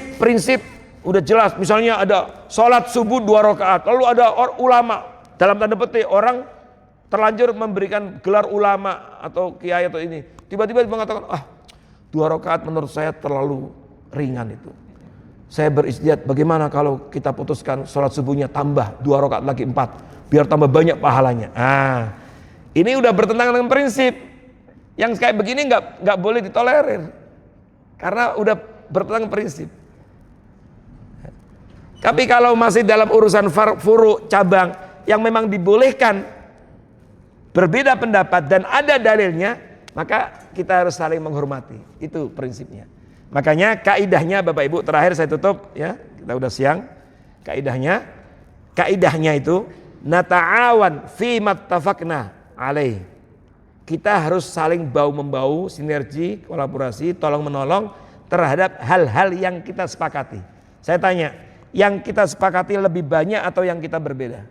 udah jelas, misalnya ada sholat subuh 2 rakaat, lalu ada ulama, dalam tanda petik orang terlanjur memberikan gelar ulama atau kiai atau ini, tiba-tiba mengatakan 2 rakaat menurut saya terlalu ringan itu. Saya berijtihad, bagaimana kalau kita putuskan sholat subuhnya tambah 2 rakaat lagi 4, biar tambah banyak pahalanya. Ini udah bertentangan dengan prinsip. Yang kayak begini nggak boleh ditolerir, karena udah bertentangan prinsip. Tapi kalau masih dalam urusan furu cabang yang memang dibolehkan berbeda pendapat dan ada dalilnya, maka kita harus saling menghormati. Itu prinsipnya. Makanya kaidahnya Bapak Ibu, terakhir saya tutup ya, kita udah siang. Kaidahnya itu nata'awan fi mattafaqna alaih. Kita harus saling bau-membau, sinergi, kolaborasi, tolong menolong terhadap hal-hal yang kita sepakati. Saya tanya, yang kita sepakati lebih banyak atau yang kita berbeda?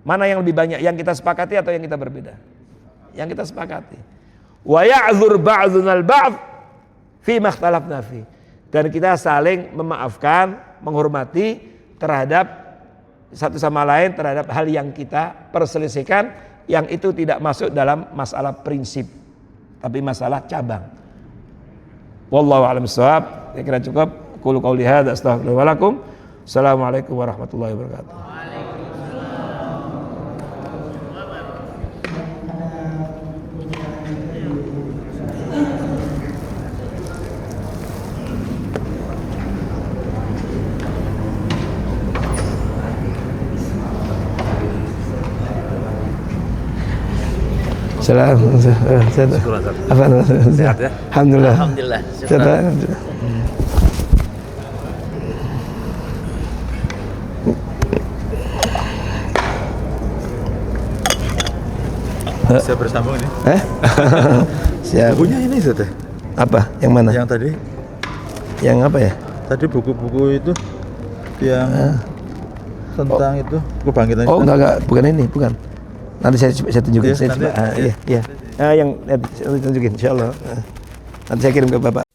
Mana yang lebih banyak? Yang kita sepakati atau yang kita berbeda? Yang kita sepakati. Wa ya'dzur ba'dzunal ba'd fi makhtalafna fi. Dan kita saling memaafkan, menghormati terhadap satu sama lain terhadap hal yang kita perselisihkan, yang itu tidak masuk dalam masalah prinsip tapi masalah cabang. Wallahu a'lam bishawab. Saya kira cukup. Qulu qouli hadza astaghfirullah wa lakum. Assalamualaikum warahmatullahi wabarakatuh. Sehat ya? Alhamdulillah. Alhamdulillah. Bisa bersambung ini. Siap. Bukunya ini Ustaz. Apa? Yang mana? Yang tadi. Yang apa ya? Tadi buku-buku itu yang tentang itu kebangkitan. Oh, enggak, bukan ini, bukan. Nanti saya tunjukin. Iya, Iya. Yang saya tunjukin insyaallah. Nanti saya kirim ke Bapak.